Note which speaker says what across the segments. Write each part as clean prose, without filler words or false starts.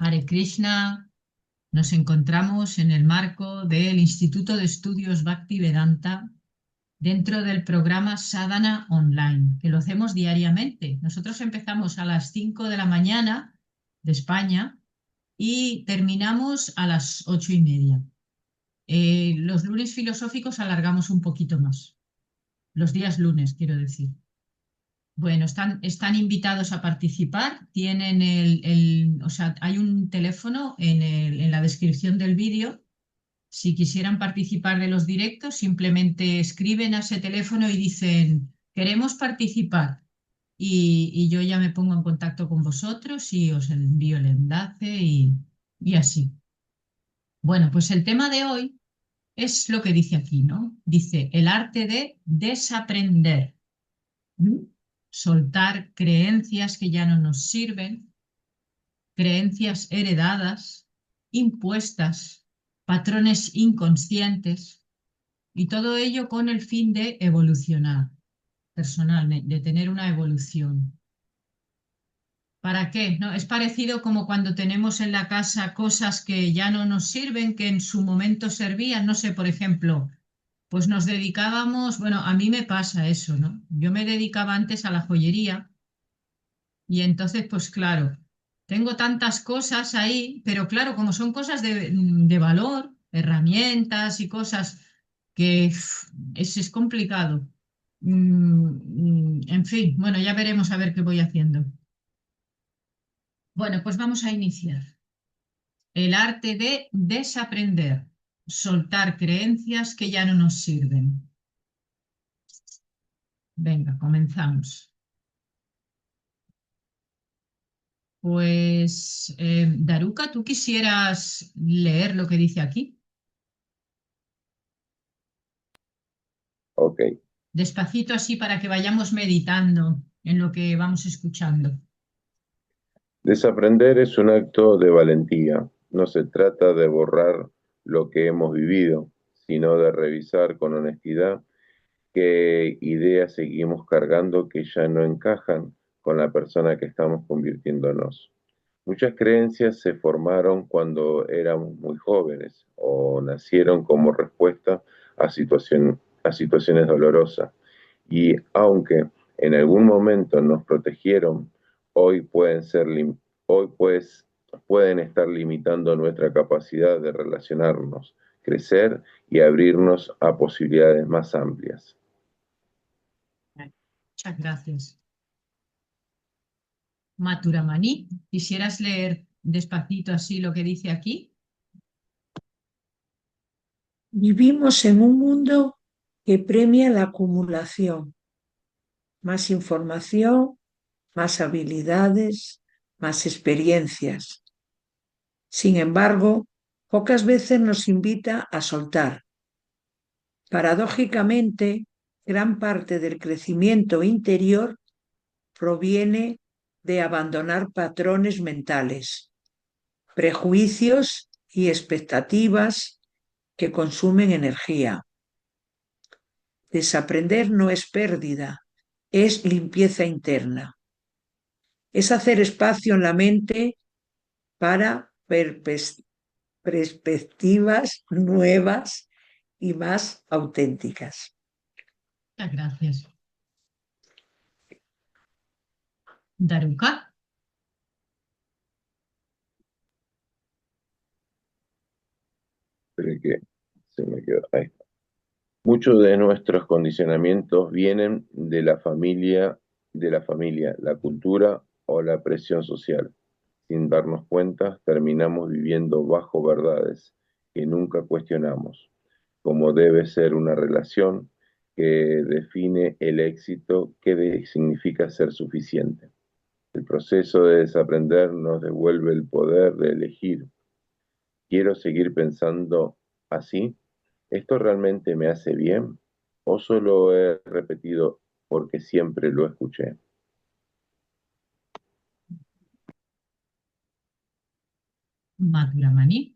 Speaker 1: Hare Krishna, nos encontramos en el marco del Instituto de Estudios Bhaktivedanta dentro del programa Sadhana Online, que lo hacemos diariamente. Nosotros empezamos a las 5 de la mañana de España y terminamos a las 8:30. Los lunes filosóficos alargamos un poquito más. Los días lunes, quiero decir. Bueno, están invitados a participar. Tienen o sea, hay un teléfono en la descripción del vídeo. Si quisieran participar de los directos, simplemente escriben a ese teléfono y dicen, queremos participar. Y yo ya me pongo en contacto con vosotros y os envío el enlace y así. Bueno, pues el tema de hoy es lo que dice aquí, ¿no? Dice, el arte de desaprender. ¿Mm? Soltar creencias que ya no nos sirven, creencias heredadas, impuestas, patrones inconscientes, y todo ello con el fin de evolucionar personalmente, de tener una evolución. ¿Para qué? ¿No? Es parecido como cuando tenemos en la casa cosas que ya no nos sirven, que en su momento servían, no sé, por ejemplo, pues nos dedicábamos, bueno, a mí me pasa eso, ¿no? Yo me dedicaba antes a la joyería. Y entonces, pues claro, tengo tantas cosas ahí, pero claro, como son cosas de valor, herramientas y cosas que es complicado. En fin, bueno, ya veremos a ver qué voy haciendo. Bueno, pues vamos a iniciar. El arte de desaprender, soltar creencias que ya no nos sirven. Venga, comenzamos. Pues, Daruka, ¿tú quisieras leer lo que dice aquí?
Speaker 2: Ok.
Speaker 1: Despacito así para que vayamos meditando en lo que vamos escuchando.
Speaker 2: Desaprender es un acto de valentía. No se trata de borrar lo que hemos vivido, sino de revisar con honestidad qué ideas seguimos cargando que ya no encajan con la persona que estamos convirtiéndonos. Muchas creencias se formaron cuando éramos muy jóvenes o nacieron como respuesta a situaciones dolorosas. Y aunque en algún momento nos protegieron, hoy pueden ser hoy pues pueden estar limitando nuestra capacidad de relacionarnos, crecer y abrirnos a posibilidades más amplias.
Speaker 1: Muchas gracias. Maturamani, ¿quisieras leer despacito así lo que dice aquí?
Speaker 3: Vivimos en un mundo que premia la acumulación, más información, más habilidades, más experiencias. Sin embargo, pocas veces nos invita a soltar. Paradójicamente, gran parte del crecimiento interior proviene de abandonar patrones mentales, prejuicios y expectativas que consumen energía. Desaprender no es pérdida, es limpieza interna. Es hacer espacio en la mente para perspectivas nuevas y más auténticas.
Speaker 1: Muchas gracias. Daruka.
Speaker 2: Espere que se me quedó. Ahí. Muchos de nuestros condicionamientos vienen de la familia, la cultura o la presión social. Sin darnos cuenta, terminamos viviendo bajo verdades que nunca cuestionamos, como debe ser una relación, que define el éxito, qué significa ser suficiente. El proceso de desaprender nos devuelve el poder de elegir. ¿Quiero seguir pensando así? ¿Esto realmente me hace bien? ¿O solo he repetido porque siempre lo escuché?
Speaker 1: Maturamani.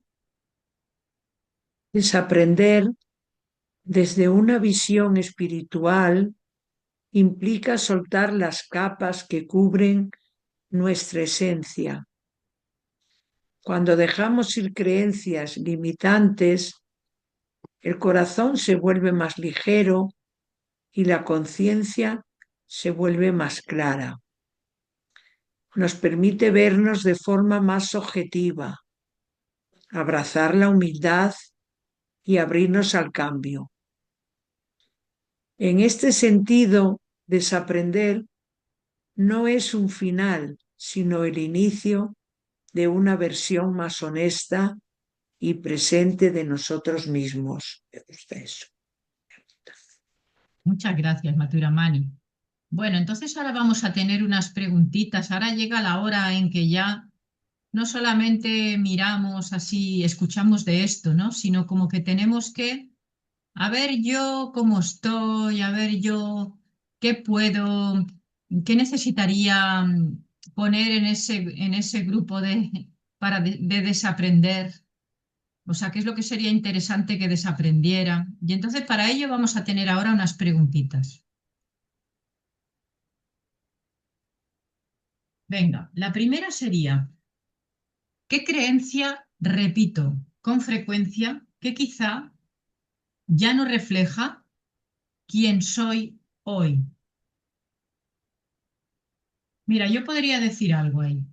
Speaker 3: Desaprender desde una visión espiritual implica soltar las capas que cubren nuestra esencia. Cuando dejamos ir creencias limitantes, el corazón se vuelve más ligero y la conciencia se vuelve más clara. Nos permite vernos de forma más objetiva, abrazar la humildad y abrirnos al cambio. En este sentido, desaprender no es un final, sino el inicio de una versión más honesta y presente de nosotros mismos. Me gusta eso.
Speaker 1: Muchas gracias, Matura Mani. Bueno, entonces ahora vamos a tener unas preguntitas. Ahora llega la hora en que ya no solamente miramos así, escuchamos de esto, ¿no? Sino como que tenemos que, a ver yo cómo estoy, a ver yo qué puedo, qué necesitaría poner en ese grupo de desaprender. O sea, qué es lo que sería interesante que desaprendiera. Y entonces para ello vamos a tener ahora unas preguntitas. Venga, la primera sería, ¿qué creencia repito con frecuencia que quizá ya no refleja quién soy hoy? Mira, yo podría decir algo ahí.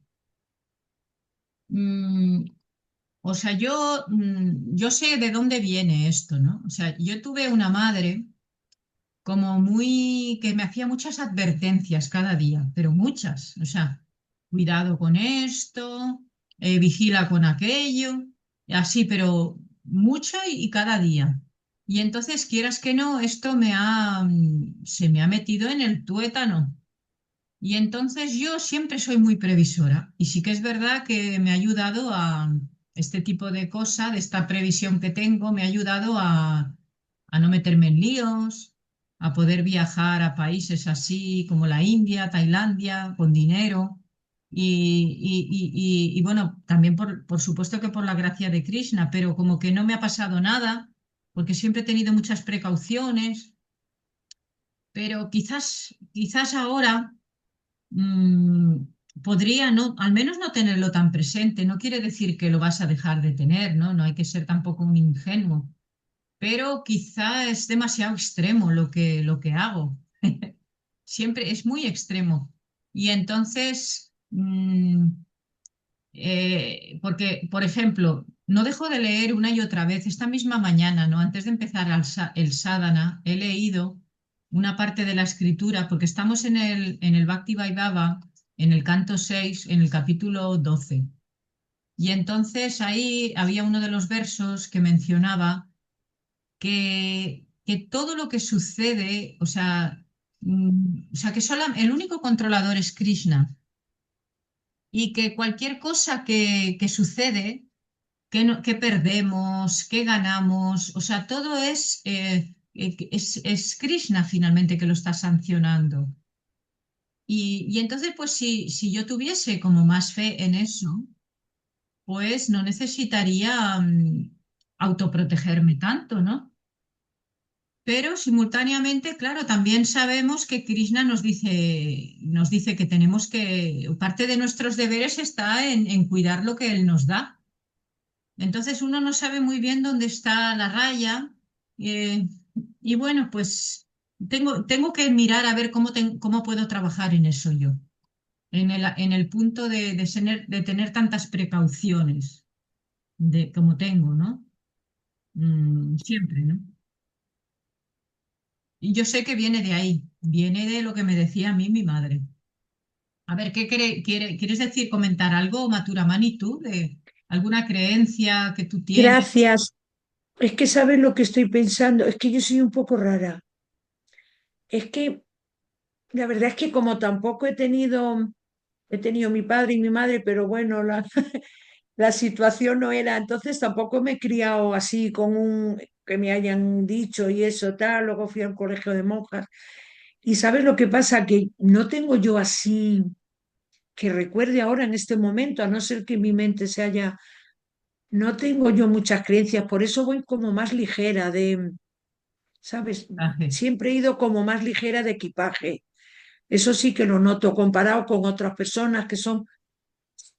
Speaker 1: Mm, o sea, yo sé de dónde viene esto, ¿no? O sea, yo tuve una madre como muy, que me hacía muchas advertencias cada día, pero muchas. O sea, cuidado con esto, vigila con aquello, así, pero mucho y cada día. Y entonces, quieras que no, esto se me ha metido en el tuétano. Y entonces yo siempre soy muy previsora y sí que es verdad que me ha ayudado a este tipo de cosa, de esta previsión que tengo, me ha ayudado a no meterme en líos, a poder viajar a países así como la India, Tailandia, con dinero. Y bueno, también por supuesto que por la gracia de Krishna, pero como que no me ha pasado nada, porque siempre he tenido muchas precauciones, pero quizás ahora mm, podría no, al menos no tenerlo tan presente. No quiere decir que lo vas a dejar de tener, ¿no? No hay que ser tampoco un ingenuo, pero quizá es demasiado extremo lo que hago. Siempre es muy extremo. Y entonces, porque, por ejemplo, no dejo de leer una y otra vez, esta misma mañana, ¿no? Antes de empezar el sadhana, he leído una parte de la escritura, porque estamos en el Bhakti Vaidhava, en el canto 6 en el capítulo 12. Y entonces ahí había uno de los versos que mencionaba que todo lo que sucede, o sea que el único controlador es Krishna y que cualquier cosa que sucede, que perdemos, que ganamos, o sea, todo es Krishna finalmente que lo está sancionando. Y entonces, pues si yo tuviese como más fe en eso, pues no necesitaría autoprotegerme tanto, ¿no? Pero simultáneamente, claro, también sabemos que Krishna nos dice que tenemos que, parte de nuestros deberes está en cuidar lo que Él nos da. Entonces uno no sabe muy bien dónde está la raya eh, y bueno, pues tengo que mirar a ver cómo puedo trabajar en eso yo, en el punto de tener tantas precauciones como tengo, ¿no? Siempre, ¿no? Y yo sé que viene de ahí, viene de lo que me decía a mí mi madre. A ver, ¿quieres decir, comentar algo, Maturamani, tú, de alguna creencia que tú tienes?
Speaker 3: Gracias. Es que sabes lo que estoy pensando, es que yo soy un poco rara. Es que la verdad es que como tampoco he tenido mi padre y mi madre, pero bueno, la situación no era, entonces tampoco me he criado así con un que me hayan dicho y eso tal, luego fui al colegio de monjas. Y sabes lo que pasa, que no tengo yo así que recuerde ahora en este momento, a no ser que mi mente se haya, no tengo yo muchas creencias, por eso voy como más ligera de, ¿sabes?
Speaker 1: Aje.
Speaker 3: Siempre he ido como más ligera de equipaje. Eso sí que lo noto comparado con otras personas que son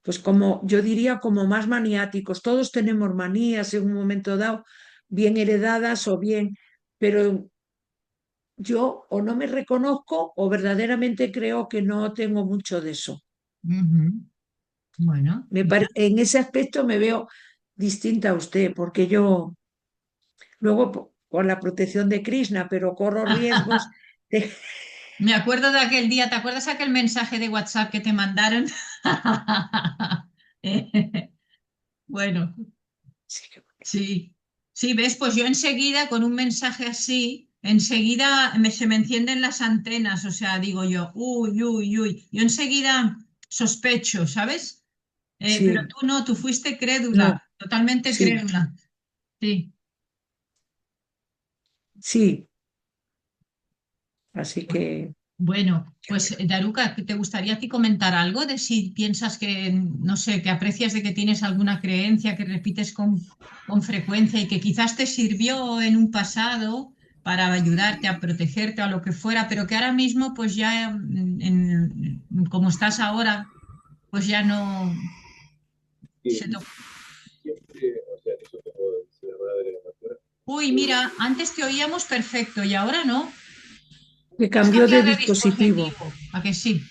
Speaker 3: pues como yo diría como más maniáticos. Todos tenemos manías en un momento dado, bien heredadas o bien, pero yo o no me reconozco o verdaderamente creo que no tengo mucho de eso.
Speaker 1: Ujú. Bueno, mira,
Speaker 3: En ese aspecto me veo distinta a usted, porque yo luego con la protección de Krishna, pero corro riesgos de...
Speaker 1: me acuerdo de aquel día, ¿te acuerdas aquel mensaje de WhatsApp que te mandaron? Bueno, sí, sí, ves, pues yo enseguida con un mensaje así, enseguida se me encienden las antenas, o sea, digo yo, uy, uy, uy, yo enseguida sospecho, ¿sabes? Pero
Speaker 3: Sí,
Speaker 1: tú no, tú fuiste
Speaker 3: no,
Speaker 1: crédula, totalmente
Speaker 3: sí,
Speaker 1: crédula, sí.
Speaker 3: sí. Así que
Speaker 1: Bueno, pues Daruka, ¿te gustaría a ti comentar algo de si piensas que, no sé, que aprecias de que tienes alguna creencia que repites con frecuencia y que quizás te sirvió en un pasado para ayudarte a protegerte o a lo que fuera, pero que ahora mismo, pues ya, como estás ahora, pues ya no se
Speaker 2: Y
Speaker 1: te...
Speaker 2: siempre, o sea, eso te puedo decir, madre de la natura.
Speaker 1: Uy, mira, antes te oíamos perfecto y ahora no.
Speaker 3: me
Speaker 1: Has
Speaker 3: cambió de
Speaker 1: cambiado de
Speaker 3: dispositivo.
Speaker 1: dispositivo, ¿a que sí?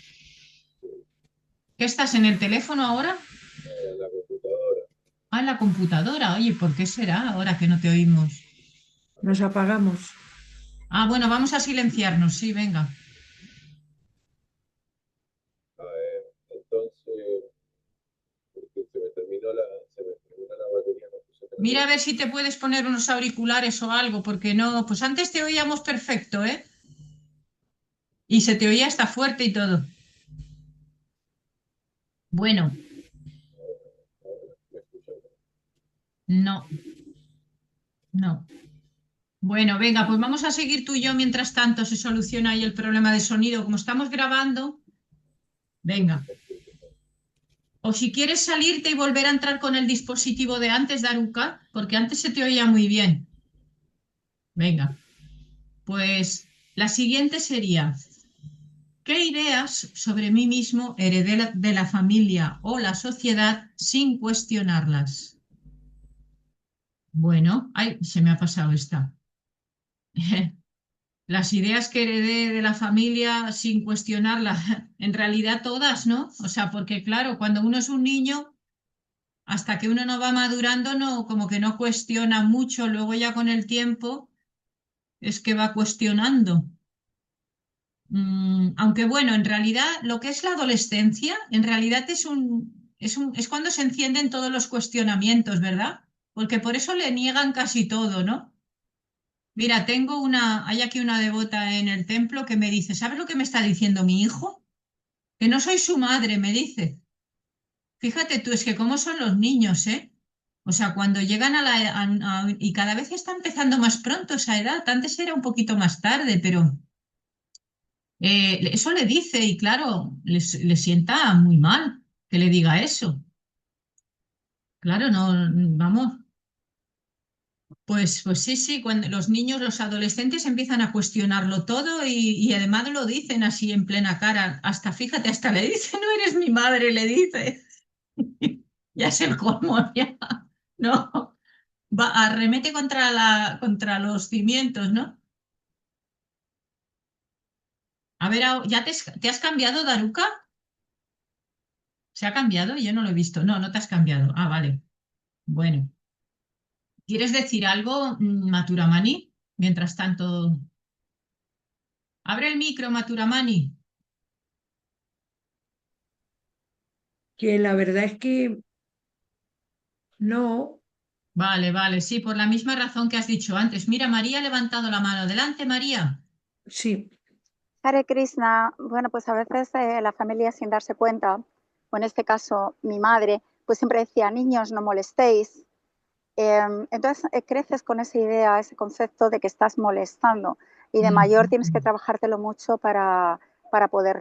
Speaker 1: ¿Qué estás en el teléfono ahora?
Speaker 2: La computadora.
Speaker 1: Ah, en la computadora. Oye, ¿por qué será ahora que no te oímos?
Speaker 3: Nos apagamos.
Speaker 1: Ah, bueno, vamos a silenciarnos, sí, venga.
Speaker 2: Entonces, porque se me terminó la batería, no puse
Speaker 1: Mira
Speaker 2: cargador.
Speaker 1: a ver si te puedes poner unos auriculares o algo, porque no, pues antes te oíamos perfecto, ¿eh? Y se te oía hasta fuerte y todo. Bueno,
Speaker 2: ¿Me escuchan?
Speaker 1: no, no. Bueno, venga, pues vamos a seguir tú y yo mientras tanto se soluciona ahí el problema de sonido. Como estamos grabando, venga. O si quieres salirte y volver a entrar con el dispositivo de antes, Daruka, porque antes se te oía muy bien. Venga, pues la siguiente sería, ¿qué ideas sobre mí mismo heredé de la familia o la sociedad sin cuestionarlas? Bueno, ay, se me ha pasado esta. Las ideas que heredé de la familia sin cuestionarlas, en realidad todas, ¿no? O sea, porque claro, cuando uno es un niño, hasta que uno no va madurando, no, como que no cuestiona mucho, luego ya con el tiempo es que va cuestionando. Aunque bueno, en realidad lo que es la adolescencia, en realidad es cuando se encienden todos los cuestionamientos, ¿verdad? Porque por eso le niegan casi todo, ¿no? Mira, hay aquí una devota en el templo que me dice, ¿sabes lo que me está diciendo mi hijo? Que no soy su madre, me dice. Fíjate tú, es que cómo son los niños, ¿eh? O sea, cuando llegan y cada vez está empezando más pronto esa edad, antes era un poquito más tarde, pero eso le dice y claro, le sienta muy mal que le diga eso. Claro, no, vamos, pues sí, sí, cuando los niños, los adolescentes empiezan a cuestionarlo todo y además lo dicen así en plena cara, hasta fíjate, hasta le dice, no eres mi madre, le dice. Ya es el colmo, ya. No, arremete contra los cimientos, ¿no? A ver, ¿ya te has cambiado, Daruka? ¿Se ha cambiado? Yo no lo he visto. No, no te has cambiado. Ah, vale. Bueno. ¿Quieres decir algo, Maturamani? Mientras tanto, abre el micro, Maturamani.
Speaker 3: Que la verdad es que no,
Speaker 1: Vale, vale, sí, por la misma razón que has dicho antes. Mira, María ha levantado la mano. Adelante, María.
Speaker 3: sí,
Speaker 4: Hare Krishna, bueno, pues a veces la familia sin darse cuenta, o en este caso mi madre, pues siempre decía, niños, no molestéis. Entonces creces con esa idea, ese concepto de que estás molestando y de mayor tienes que trabajártelo mucho para poder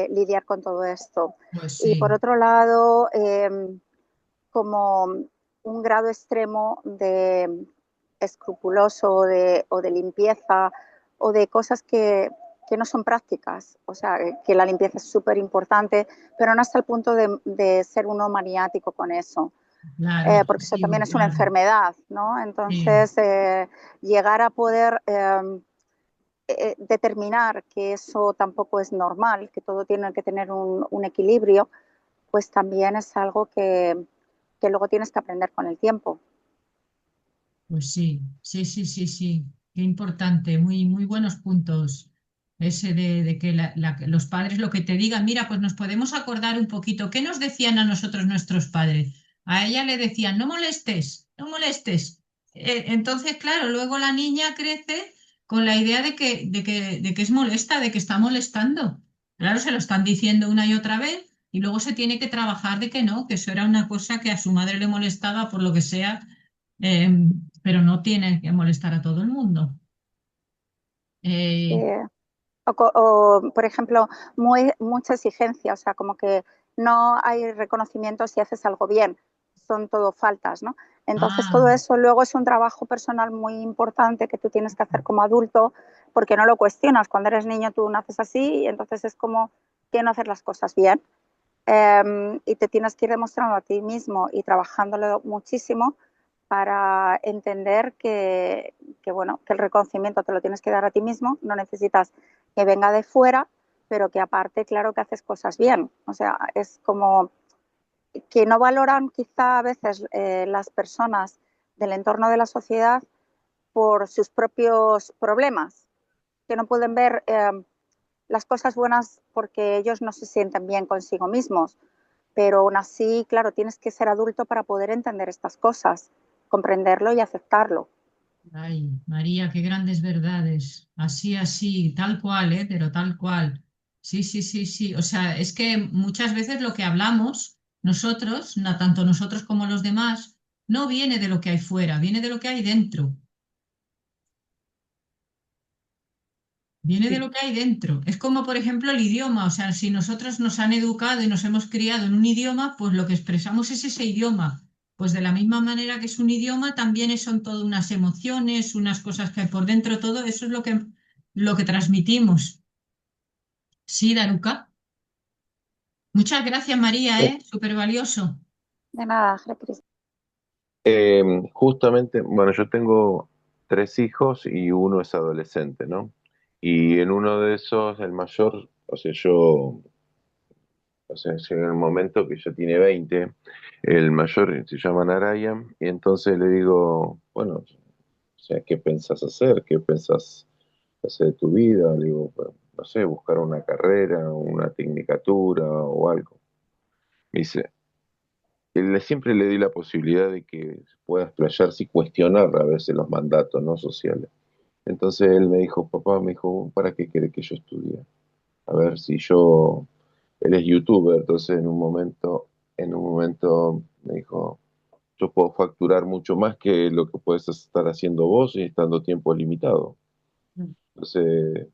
Speaker 4: lidiar con todo esto.
Speaker 1: Pues
Speaker 4: Y por
Speaker 1: sí.
Speaker 4: otro lado, como un grado extremo de escrupuloso o de limpieza o de cosas que que no son prácticas. O sea, que la limpieza es súper importante, pero no hasta el punto de ser uno maniático con eso.
Speaker 1: Claro,
Speaker 4: Porque eso
Speaker 1: obsesivo,
Speaker 4: también es una
Speaker 1: claro.
Speaker 4: enfermedad, ¿no?
Speaker 1: Sí,
Speaker 4: Entonces, llegar a poder determinar que eso tampoco es normal, que todo tiene que tener un equilibrio, pues también es algo que luego tienes que aprender con el tiempo.
Speaker 1: pues sí, sí, sí, sí, sí. Qué importante, muy, muy buenos puntos. Ese de que los padres lo que te digan, mira, pues nos podemos acordar un poquito. ¿Qué nos decían a nosotros nuestros padres? A ella le decían, no molestes, no molestes. Entonces, claro, luego la niña crece con la idea de que es molesta, de que está molestando. Claro, se lo están diciendo una y otra vez y luego se tiene que trabajar de que no, que eso era una cosa que a su madre le molestaba por lo que sea, eh, pero no tiene que molestar a todo el mundo. Eh,
Speaker 4: Eh, o, por ejemplo, mucha exigencia, o sea, como que no hay reconocimiento si haces algo bien, son todo faltas, ¿no? Entonces, todo
Speaker 1: ah,
Speaker 4: eso luego es un trabajo personal muy importante que tú tienes que hacer como adulto, porque no lo cuestionas. Cuando eres niño tú naces así y entonces es como que no hacer las cosas bien. Y te tienes que ir demostrando a ti mismo y trabajándolo muchísimo para entender bueno, que el reconocimiento te lo tienes que dar a ti mismo, no necesitas que venga de fuera, pero que aparte, claro que haces cosas bien. O sea, es como que no valoran quizá a veces las personas del entorno de la sociedad por sus propios problemas, que no pueden ver las cosas buenas porque ellos no se sienten bien consigo mismos, pero aún así, claro, tienes que ser adulto para poder entender estas cosas, comprenderlo y aceptarlo.
Speaker 1: ay, María, qué grandes verdades. Así, así, tal cual, ¿eh? Pero tal cual. Sí, sí, sí, sí. O sea, es que muchas veces lo que hablamos nosotros, no, tanto nosotros como los demás, no viene de lo que hay fuera, viene de lo que hay dentro. Viene de
Speaker 3: Sí.
Speaker 1: lo que hay dentro. Es como, por ejemplo, el idioma. O sea, si nosotros nos han educado y nos hemos criado en un idioma, pues lo que expresamos es ese idioma. Pues de la misma manera que es un idioma, también son todas unas emociones, unas cosas que hay por dentro, todo eso es lo que transmitimos. Sí, Daruca. Muchas gracias, María,
Speaker 2: Eh,
Speaker 1: ¿eh? Súper valioso.
Speaker 4: De nada, Hare Krishna.
Speaker 2: Justamente, bueno, yo tengo tres hijos y uno es adolescente, ¿no? Y en uno de esos, el mayor, o sea, llega el momento que ya tiene 20, el mayor se llama Narayan, y entonces le digo, bueno, o sea, ¿qué pensás hacer? ¿Qué pensás hacer de tu vida? Le digo, bueno, no sé, buscar una carrera, una tecnicatura o algo. Me dice, siempre le di la posibilidad de que pueda explayarse y cuestionar a veces los mandatos, ¿no? Sociales. Entonces él me dijo, papá, me dijo, ¿para qué quiere que yo estudie? A ver si yo, él es youtuber, entonces en un momento me dijo, yo puedo facturar mucho más que lo que puedes estar haciendo vos y estando tiempo limitado. Entonces,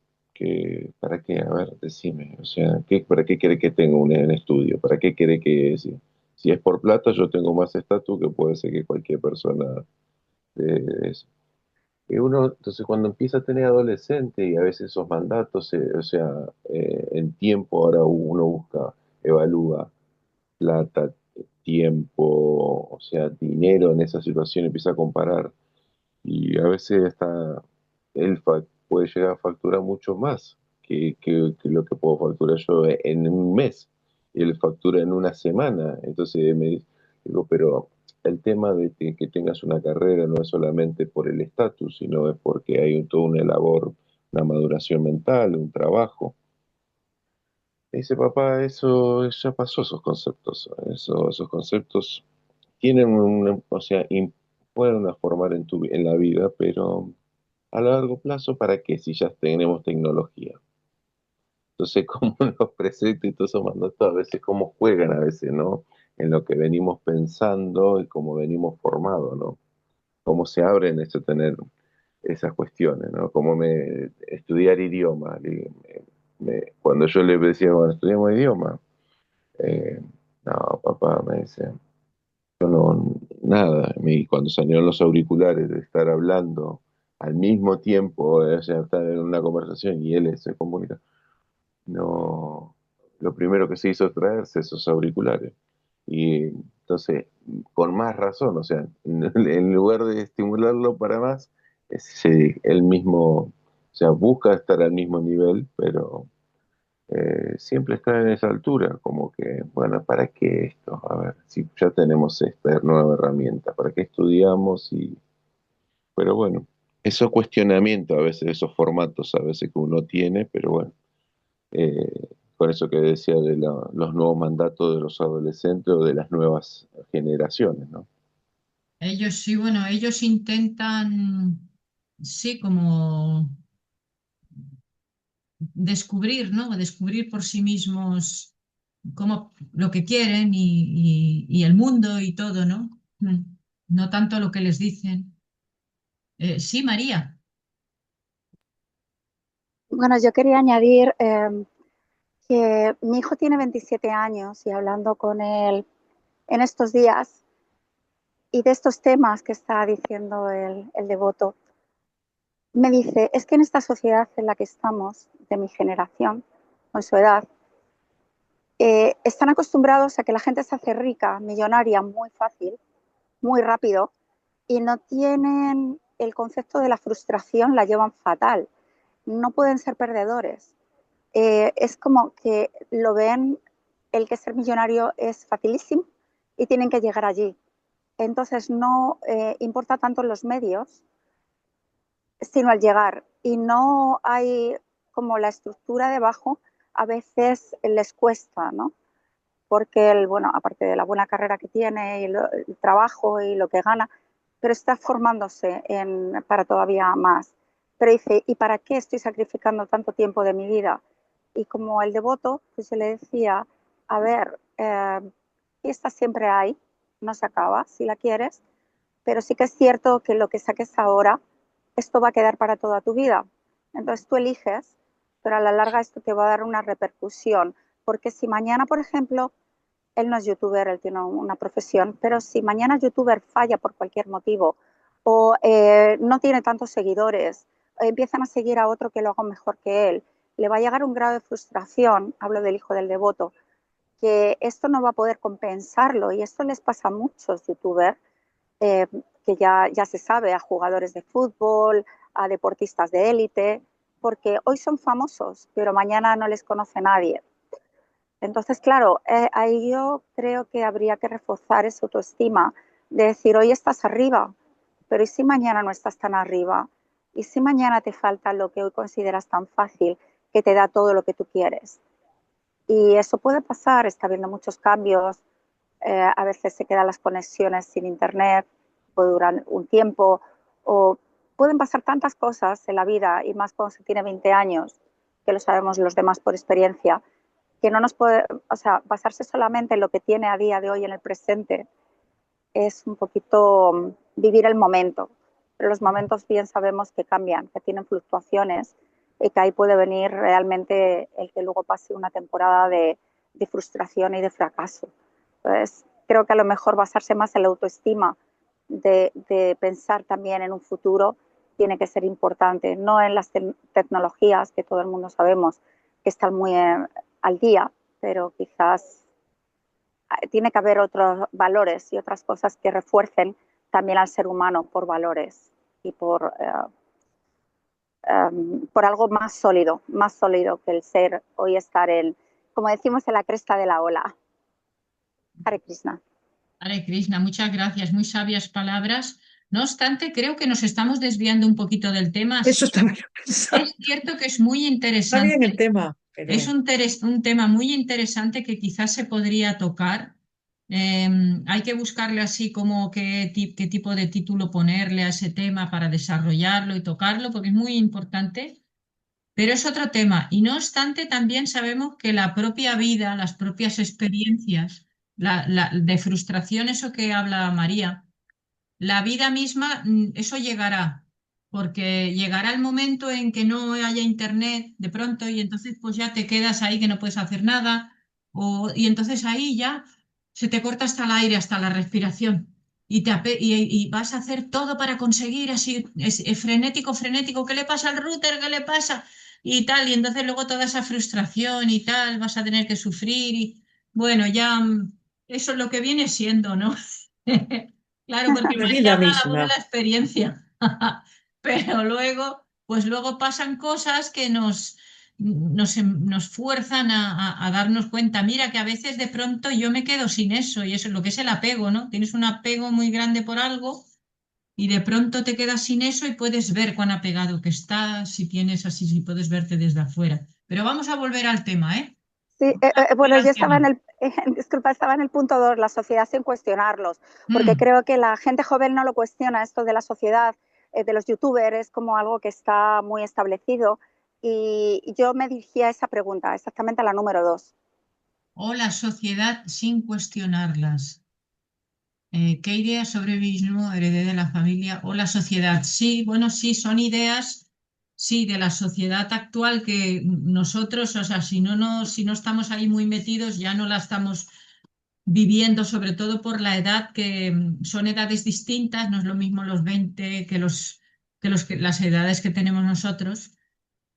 Speaker 2: ¿para qué? A ver, decime, o sea, ¿para qué quiere que tenga un estudio? ¿Para qué quiere que, si es por plata, yo tengo más estatus que puede ser que cualquier persona de eso? Y uno, entonces, cuando empieza a tener adolescente y a veces esos mandatos, o sea, en tiempo, ahora uno busca, evalúa plata, tiempo, o sea, dinero en esa situación, empieza a comparar y a veces hasta puede llegar a facturar mucho más que lo que puedo facturar yo en un mes. Y él factura en una semana. Entonces digo, pero el tema de que tengas una carrera no es solamente por el estatus, sino es porque hay toda una labor, una maduración mental, un trabajo. Me dice, papá, eso ya pasó, esos conceptos. Esos conceptos tienen o sea, pueden formar en la vida, pero a largo plazo, ¿para qué? Si ya tenemos tecnología. Entonces, como los preceptos y todos esos mandatos a veces, cómo juegan a veces, ¿no? En lo que venimos pensando y cómo venimos formados, ¿no? Cómo se abren eso, tener esas cuestiones, ¿no? Estudiar idioma. Cuando yo le decía, bueno, estudiamos idioma, eh, no, papá, me dice, yo no, nada. Cuando salieron los auriculares de estar hablando al mismo tiempo, o sea, están en una conversación y él se comunica, no, lo primero que se hizo es traerse esos auriculares. Y entonces, con más razón, o sea, en lugar de estimularlo para más, él mismo, o sea, busca estar al mismo nivel, pero siempre está en esa altura, como que, bueno, ¿para qué esto? A ver, si ya tenemos esta nueva herramienta, ¿para qué estudiamos? Pero bueno, esos cuestionamientos a veces, esos formatos a veces que uno tiene, pero bueno, con eso que decía de los nuevos mandatos de los adolescentes o de las nuevas generaciones, ¿no?
Speaker 1: Ellos sí, bueno, ellos intentan, sí, como descubrir, ¿no? Descubrir por sí mismos cómo, lo que quieren y el mundo y todo, ¿no? No tanto lo que les dicen. Sí, María.
Speaker 4: Bueno, yo quería añadir que mi hijo tiene 27 años y hablando con él en estos días y de estos temas que está diciendo el devoto, me dice, es que en esta sociedad en la que estamos, de mi generación, con su edad, están acostumbrados a que la gente se hace rica, millonaria, muy fácil, muy rápido, y no tienen el concepto de la frustración, la llevan fatal. No pueden ser perdedores. Es como que lo ven, el que ser millonario es facilísimo y tienen que llegar allí. Entonces no importa tanto los medios, sino al llegar. Y no hay como la estructura debajo, a veces les cuesta, ¿no? Porque él, bueno, aparte de la buena carrera que tiene y el trabajo y lo que gana, pero está formándose para todavía más. Pero dice, ¿y para qué estoy sacrificando tanto tiempo de mi vida? Y como el devoto, pues yo le decía, a ver, fiesta siempre hay, no se acaba si la quieres, pero sí que es cierto que lo que saques ahora, esto va a quedar para toda tu vida. Entonces tú eliges, pero a la larga esto te va a dar una repercusión, porque si mañana, por ejemplo, él no es youtuber, él tiene una profesión, pero si mañana el youtuber falla por cualquier motivo o no tiene tantos seguidores, empiezan a seguir a otro que lo haga mejor que él, le va a llegar un grado de frustración, hablo del hijo del devoto, que esto no va a poder compensarlo y esto les pasa a muchos youtubers eh, que ya se sabe, a jugadores de fútbol, a deportistas de élite, porque hoy son famosos, pero mañana no les conoce nadie. Entonces, claro, ahí yo creo que habría que reforzar esa autoestima de decir, hoy estás arriba, pero ¿y si mañana no estás tan arriba? ¿Y si mañana te falta lo que hoy consideras tan fácil, que te da todo lo que tú quieres? Y eso puede pasar, está habiendo muchos cambios, a veces se quedan las conexiones sin internet, puede durar un tiempo, o pueden pasar tantas cosas en la vida, y más cuando se tiene 20 años, que lo sabemos los demás por experiencia, que no nos puede, o sea, basarse solamente en lo que tiene a día de hoy en el presente es un poquito vivir el momento. Pero los momentos bien sabemos que cambian, que tienen fluctuaciones y que ahí puede venir realmente el que luego pase una temporada de frustración y de fracaso. Entonces, creo que a lo mejor basarse más en la autoestima, de pensar también en un futuro, tiene que ser importante, no en las tecnologías que todo el mundo sabemos que están muy al día, pero quizás tiene que haber otros valores y otras cosas que refuercen también al ser humano por valores y por algo más sólido que el ser hoy estar en, como decimos, en la cresta de la ola. Hare Krishna.
Speaker 1: Hare Krishna, muchas gracias, muy sabias palabras. No obstante, creo que nos estamos desviando un poquito del tema.
Speaker 3: Eso
Speaker 1: Sí,
Speaker 3: estaba yo pensando.
Speaker 1: es cierto que es muy
Speaker 3: Está bien el
Speaker 1: interesante.
Speaker 3: tema, pero
Speaker 1: Es un tema muy interesante que quizás se podría tocar. Hay que buscarle así como qué tipo de título ponerle a ese tema para desarrollarlo y tocarlo, porque es muy importante. Pero es otro tema. Y no obstante, también sabemos que la propia vida, las propias experiencias de frustración, eso que habla María, la vida misma, eso llegará, porque llegará el momento en que no haya internet de pronto y entonces pues ya te quedas ahí que no puedes hacer nada y entonces ahí ya se te corta hasta el aire, hasta la respiración. y vas a hacer todo para conseguir así, es frenético, frenético, ¿qué le pasa al router? ¿Qué le pasa? Y tal, y entonces luego toda esa frustración y tal, vas a tener que sufrir y bueno, ya eso es lo que viene siendo, ¿no? Claro, porque
Speaker 3: La
Speaker 1: María
Speaker 3: vida
Speaker 1: habla la voz de
Speaker 3: misma.
Speaker 1: la experiencia, pero luego, pues luego pasan cosas que nos fuerzan a darnos cuenta. Mira que a veces de pronto yo me quedo sin eso y eso es lo que es el apego, ¿no? Tienes un apego muy grande por algo y de pronto te quedas sin eso y puedes ver cuán apegado que estás, si tienes así, si puedes verte desde afuera. Pero vamos a volver al tema, ¿eh?
Speaker 4: Sí,
Speaker 1: A volver
Speaker 4: bueno,
Speaker 1: al
Speaker 4: yo estaba
Speaker 1: tema.
Speaker 4: en el, disculpa, estaba en el punto 2, la sociedad sin cuestionarlos, porque
Speaker 1: Mm.
Speaker 4: creo que la gente joven no lo cuestiona esto de la sociedad, de los youtubers, es como algo que está muy establecido. Y yo me dirigía a esa pregunta, exactamente a la número 2.
Speaker 1: O la sociedad sin cuestionarlas. ¿Qué ideas sobre mí mismo heredé de la familia o la sociedad? Sí, bueno, sí, son ideas, sí, de la sociedad actual que nosotros, o sea, si no estamos ahí muy metidos, ya no la estamos viviendo, sobre todo por la edad, que son edades distintas, no es lo mismo los 20 que las edades que tenemos nosotros.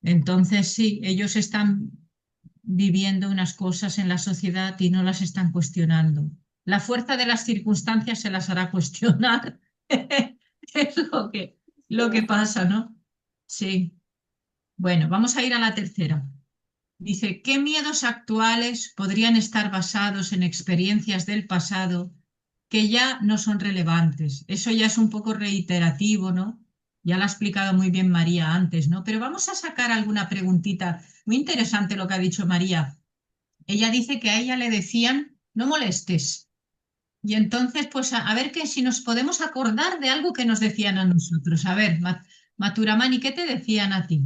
Speaker 1: Entonces, sí, ellos están viviendo unas cosas en la sociedad y no las están cuestionando. La fuerza de las circunstancias se las hará cuestionar. Es lo que pasa, ¿no? Sí. Bueno, vamos a ir a la tercera. Dice, ¿qué miedos actuales podrían estar basados en experiencias del pasado que ya no son relevantes? Eso ya es un poco reiterativo, ¿no? Ya lo ha explicado muy bien María antes, ¿no? Pero vamos a sacar alguna preguntita. Muy interesante lo que ha dicho María. Ella dice que a ella le decían, no molestes. Y entonces, pues a ver que si nos podemos acordar de algo que nos decían a nosotros. A ver, Maturamani, ¿qué te decían a ti?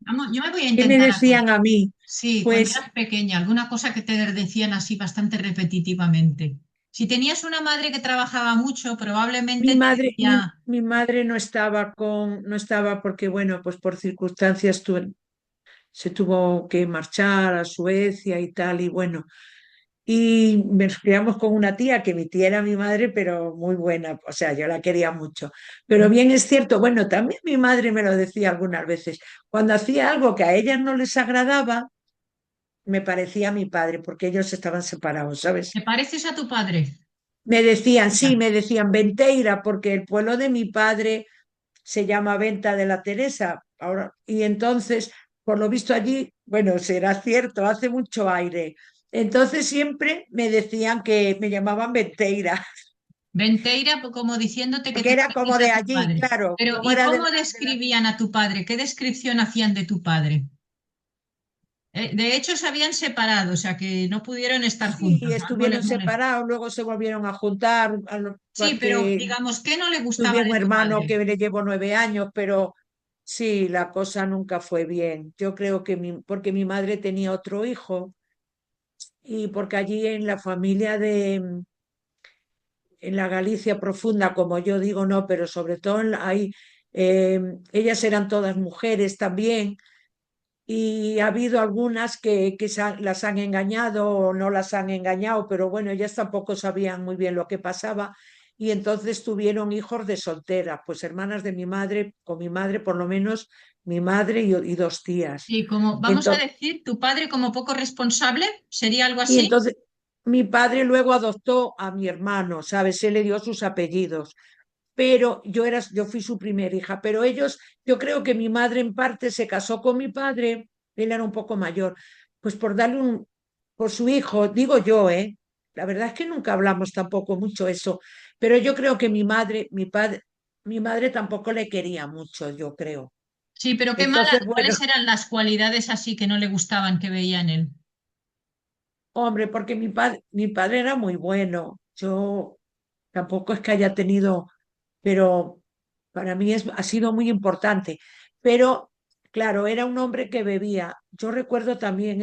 Speaker 1: Vamos, yo me voy a
Speaker 3: ¿Qué me
Speaker 1: intentar
Speaker 3: decían
Speaker 1: acordar.
Speaker 3: a mí?
Speaker 1: Sí, cuando
Speaker 3: Pues
Speaker 1: eras pequeña, alguna cosa que te decían así bastante repetitivamente. Si tenías una madre que trabajaba mucho,
Speaker 3: mi
Speaker 1: probablemente te
Speaker 3: madre,
Speaker 1: decía,
Speaker 3: mi madre no estaba porque, bueno, pues por circunstancias se tuvo que marchar a Suecia y tal, y bueno, y nos criamos con una tía, que mi tía era mi madre, pero muy buena, o sea, yo la quería mucho. Pero bien es cierto, bueno, también mi madre me lo decía algunas veces, cuando hacía algo que a ellas no les agradaba, me parecía a mi padre, porque ellos estaban separados,
Speaker 1: ¿te
Speaker 3: ¿sabes?
Speaker 1: pareces a tu padre?
Speaker 3: Me decían, sí,
Speaker 1: Mira,
Speaker 3: me decían Venteira, porque el pueblo de mi padre se llama Venta de la Teresa. Ahora, y entonces, por lo visto allí, bueno, será cierto, hace mucho aire. Entonces siempre me decían que me llamaban Venteira,
Speaker 1: Venteira, como diciéndote que
Speaker 3: porque
Speaker 1: te
Speaker 3: era como
Speaker 1: pareces
Speaker 3: de
Speaker 1: a tu
Speaker 3: allí,
Speaker 1: padre.
Speaker 3: claro,
Speaker 1: Pero,
Speaker 3: como
Speaker 1: ¿y
Speaker 3: era
Speaker 1: cómo
Speaker 3: de la...
Speaker 1: describían a tu padre? ¿Qué descripción hacían de tu padre? De hecho, se habían separado, o sea que no pudieron estar
Speaker 3: Sí,
Speaker 1: juntos. Algo
Speaker 3: estuvieron
Speaker 1: les molestó.
Speaker 3: separados, luego se volvieron a juntar,
Speaker 1: Sí, pero
Speaker 3: porque
Speaker 1: digamos, ¿qué no le gustaba
Speaker 3: tuve un
Speaker 1: de tu
Speaker 3: hermano
Speaker 1: padre?
Speaker 3: que le llevo 9 años, pero sí, la cosa nunca fue bien. Yo creo que porque mi madre tenía otro hijo y porque allí en la familia en la Galicia profunda, como yo digo, no, pero sobre todo ahí, ellas eran todas mujeres también, y ha habido algunas que las han engañado o no las han engañado, pero bueno, ellas tampoco sabían muy bien lo que pasaba, y entonces tuvieron hijos de soltera, pues hermanas de mi madre, con mi madre por lo menos, mi madre y dos tías.
Speaker 1: Sí, como vamos a
Speaker 3: Entonces,
Speaker 1: decir, tu padre como poco responsable, ¿sería algo
Speaker 3: y
Speaker 1: así?
Speaker 3: entonces mi padre luego adoptó a mi hermano, ¿sabes? Él le dio sus apellidos, pero yo fui su primera hija, pero ellos, yo creo que mi madre en parte se casó con mi padre, él era un poco mayor, pues por su hijo, digo yo, ¿eh? La verdad es que nunca hablamos tampoco mucho eso, pero yo creo que mi madre tampoco le quería mucho, yo creo.
Speaker 1: Sí, pero qué mala,
Speaker 3: Entonces, bueno,
Speaker 1: ¿cuáles eran las cualidades así que no le gustaban que veía en él?
Speaker 3: hombre, porque mi padre era muy bueno, yo tampoco es que haya tenido, pero para mí ha sido muy importante. Pero, claro, era un hombre que bebía. Yo recuerdo también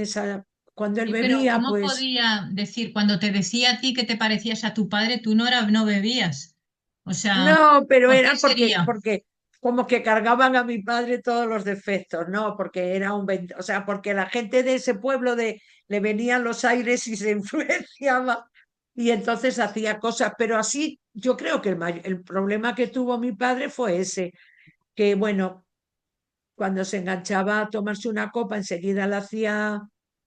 Speaker 3: cuando él
Speaker 1: Sí, pero
Speaker 3: bebía,
Speaker 1: ¿cómo
Speaker 3: pues
Speaker 1: podía decir, cuando te decía a ti que te parecías a tu padre, tú no bebías? O sea,
Speaker 3: no, pero
Speaker 1: ¿por qué
Speaker 3: era
Speaker 1: sería?
Speaker 3: porque como que cargaban a mi padre todos los defectos, no, porque era o sea, porque la gente de ese pueblo le venían los aires y se influenciaba. y entonces hacía cosas, pero así yo creo que el problema que tuvo mi padre fue ese, que bueno, cuando se enganchaba a tomarse una copa enseguida la hacía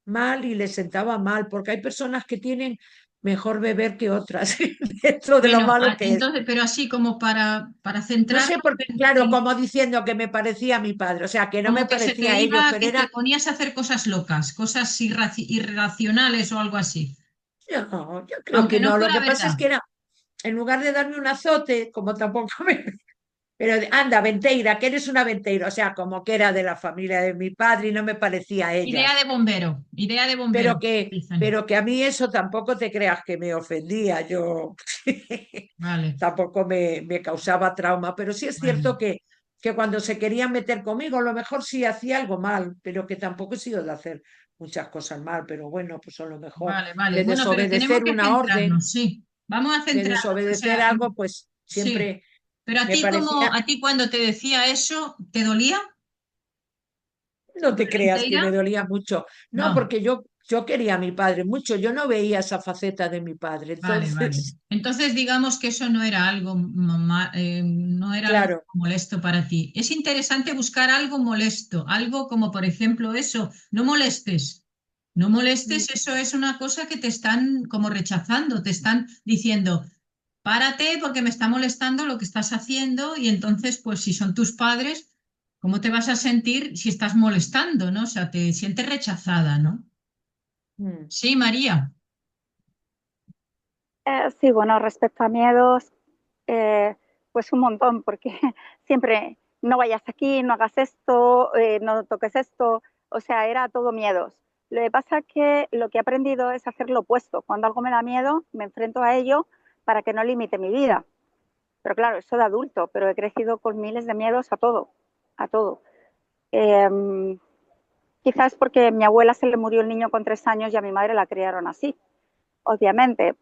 Speaker 3: mal y le sentaba mal, porque hay personas que tienen mejor beber que otras, dentro de lo
Speaker 1: Bueno,
Speaker 3: malo que es.
Speaker 1: entonces, pero así como para
Speaker 3: No
Speaker 1: centrarnos,
Speaker 3: sé, porque claro, como diciendo que me parecía a mi padre, o sea, que no me
Speaker 1: como que se
Speaker 3: parecía
Speaker 1: te
Speaker 3: a ellos,
Speaker 1: iba,
Speaker 3: pero
Speaker 1: que te
Speaker 3: era,
Speaker 1: ponías a hacer cosas locas, cosas irracionales o algo así,
Speaker 3: no, yo creo
Speaker 1: aunque
Speaker 3: que
Speaker 1: no
Speaker 3: no, lo
Speaker 1: fuera
Speaker 3: que pasa es
Speaker 1: verdad.
Speaker 3: que era, en lugar de darme un azote, como tampoco me, pero anda, Venteira, que eres una Venteira, o sea, como que era de la familia de mi padre y no me parecía a ellas.
Speaker 1: Idea de bombero,
Speaker 3: Pero que,
Speaker 1: dicen.
Speaker 3: pero que a mí eso tampoco te creas que me ofendía, yo
Speaker 1: Vale,
Speaker 3: tampoco me causaba trauma, pero sí es
Speaker 1: bueno,
Speaker 3: cierto que cuando se querían meter conmigo, a lo mejor sí hacía algo mal, pero que tampoco he sido de hacer muchas cosas mal, pero bueno, pues a lo mejor
Speaker 1: vale, vale.
Speaker 3: de
Speaker 1: Bueno, pero tenemos
Speaker 3: desobedecer
Speaker 1: que
Speaker 3: una orden,
Speaker 1: centrarnos, sí. Vamos a
Speaker 3: de
Speaker 1: centrarnos, o
Speaker 3: desobedecer
Speaker 1: sea,
Speaker 3: algo, pues
Speaker 1: sí.
Speaker 3: siempre
Speaker 1: Pero
Speaker 3: me parecía,
Speaker 1: a ti cuando te decía eso, ¿te dolía?
Speaker 3: no te creas que
Speaker 1: ¿Mentira?
Speaker 3: me dolía mucho, no,
Speaker 1: No.
Speaker 3: porque yo quería a mi padre mucho, yo no veía esa faceta de mi padre,
Speaker 1: Vale, vale.
Speaker 3: entonces,
Speaker 1: Entonces, digamos que eso no era algo, no era algo
Speaker 3: claro.
Speaker 1: molesto para ti. Es interesante buscar algo molesto, algo como, por ejemplo, eso, no molestes. No molestes, eso es una cosa que te están como rechazando, te están diciendo, párate porque me está molestando lo que estás haciendo y entonces, pues si son tus padres, ¿cómo te vas a sentir si estás molestando, ¿no? O sea, te sientes rechazada, ¿no?
Speaker 3: Mm.
Speaker 1: Sí, María.
Speaker 4: Sí, bueno, respecto a miedos, pues un montón, porque siempre no vayas aquí, no hagas esto, no toques esto, o sea, era todo miedos. Lo que pasa es que lo que he aprendido es hacer lo opuesto. Cuando algo me da miedo, me enfrento a ello para que no limite mi vida. Pero claro, eso de adulto, pero he crecido con miles de miedos a todo, a todo. Eh, Quizás porque a mi abuela se le murió el niño con 3 años y a mi madre la criaron así. Obviamente,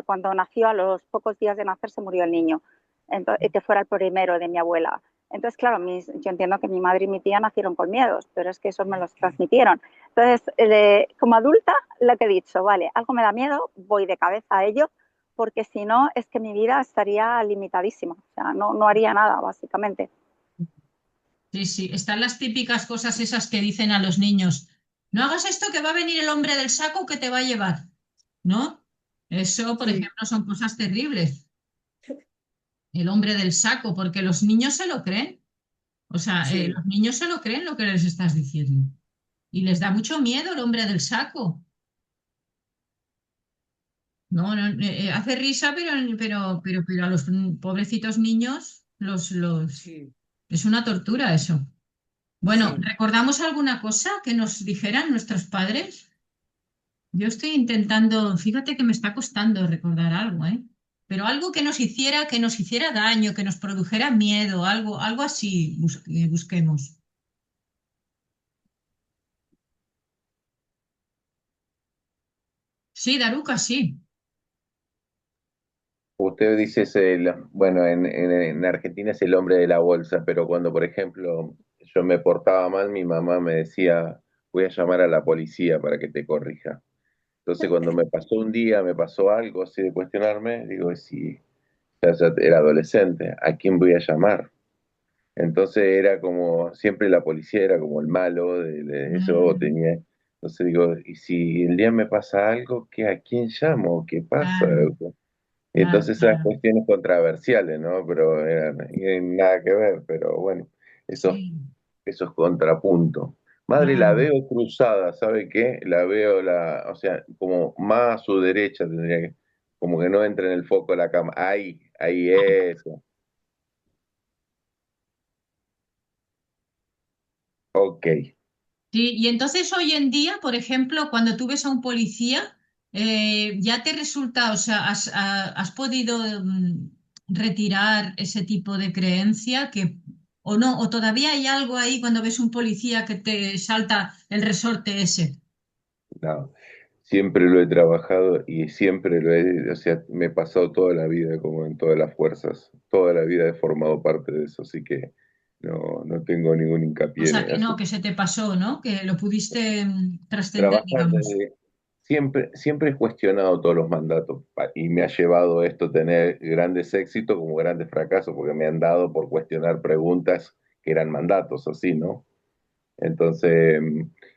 Speaker 4: cuando nació, a los pocos días de nacer, se murió el niño, entonces, que fuera el primero de mi abuela. Entonces, claro, yo entiendo que mi madre y mi tía nacieron con miedos, pero es que esos me los transmitieron. Entonces, como adulta, lo que he dicho, vale, algo me da miedo, voy de cabeza a ello, porque si no, es que mi vida estaría limitadísima, o sea, no haría nada, básicamente.
Speaker 1: Sí, sí, están las típicas cosas esas que dicen a los niños, no hagas esto que va a venir el hombre del saco que te va a llevar, ¿no? Eso, por
Speaker 3: Sí,
Speaker 1: ejemplo, son cosas terribles, el hombre del saco, porque los niños se lo creen, o sea,
Speaker 3: sí.
Speaker 1: los niños se lo creen lo que les estás diciendo y les da mucho miedo el hombre del saco. No, no, hace risa, pero a los pobrecitos niños
Speaker 3: Sí,
Speaker 1: es una tortura eso. Bueno,
Speaker 3: sí.
Speaker 1: ¿recordamos alguna cosa que nos dijeran nuestros padres? Yo estoy intentando, fíjate que me está costando recordar algo, ¿eh? Pero algo que nos hiciera daño, que nos produjera miedo, algo así busquemos. Sí, Daruca, sí.
Speaker 2: Usted dice, bueno, en Argentina es el hombre de la bolsa, pero cuando, por ejemplo, yo me portaba mal, mi mamá me decía, voy a llamar a la policía para que te corrija. Entonces, cuando me pasó un día, me pasó algo así de cuestionarme, digo, sí, ya era adolescente, ¿a quién voy a llamar? Entonces era como, siempre la policía era como el malo de eso,
Speaker 1: Mm,
Speaker 2: tenía, entonces digo, ¿y si el día me pasa algo, a quién llamo? ¿Qué pasa?
Speaker 1: claro, claro,
Speaker 2: Entonces esas
Speaker 1: claro.
Speaker 2: cuestiones controversiales, ¿no? Pero tienen nada que ver, pero bueno,
Speaker 1: Sí,
Speaker 2: esos contrapuntos. Madre, la
Speaker 1: claro.
Speaker 2: veo cruzada, ¿sabe qué? La veo, o sea, como más a su derecha tendría que, como que no entra en el foco de la cama. Ahí eso. Ok.
Speaker 1: Sí, y entonces hoy en día, por ejemplo, cuando tú ves a un policía, ya te resulta, o sea, has podido retirar ese tipo de creencia que, o no, o todavía hay algo ahí cuando ves un policía que te salta el resorte ese.
Speaker 2: No, siempre lo he trabajado y siempre o sea, me he pasado toda la vida como en todas las fuerzas, toda la vida he formado parte de eso, así que no tengo ningún
Speaker 1: O
Speaker 2: hincapié
Speaker 1: sea,
Speaker 2: en
Speaker 1: que no,
Speaker 2: eso.
Speaker 1: que se te pasó, ¿no? Que lo pudiste trascender,
Speaker 2: Trabajar
Speaker 1: digamos.
Speaker 2: siempre he cuestionado todos los mandatos y me ha llevado esto a tener grandes éxitos como grandes fracasos, porque me han dado por cuestionar preguntas que eran mandatos, así, ¿no? Entonces,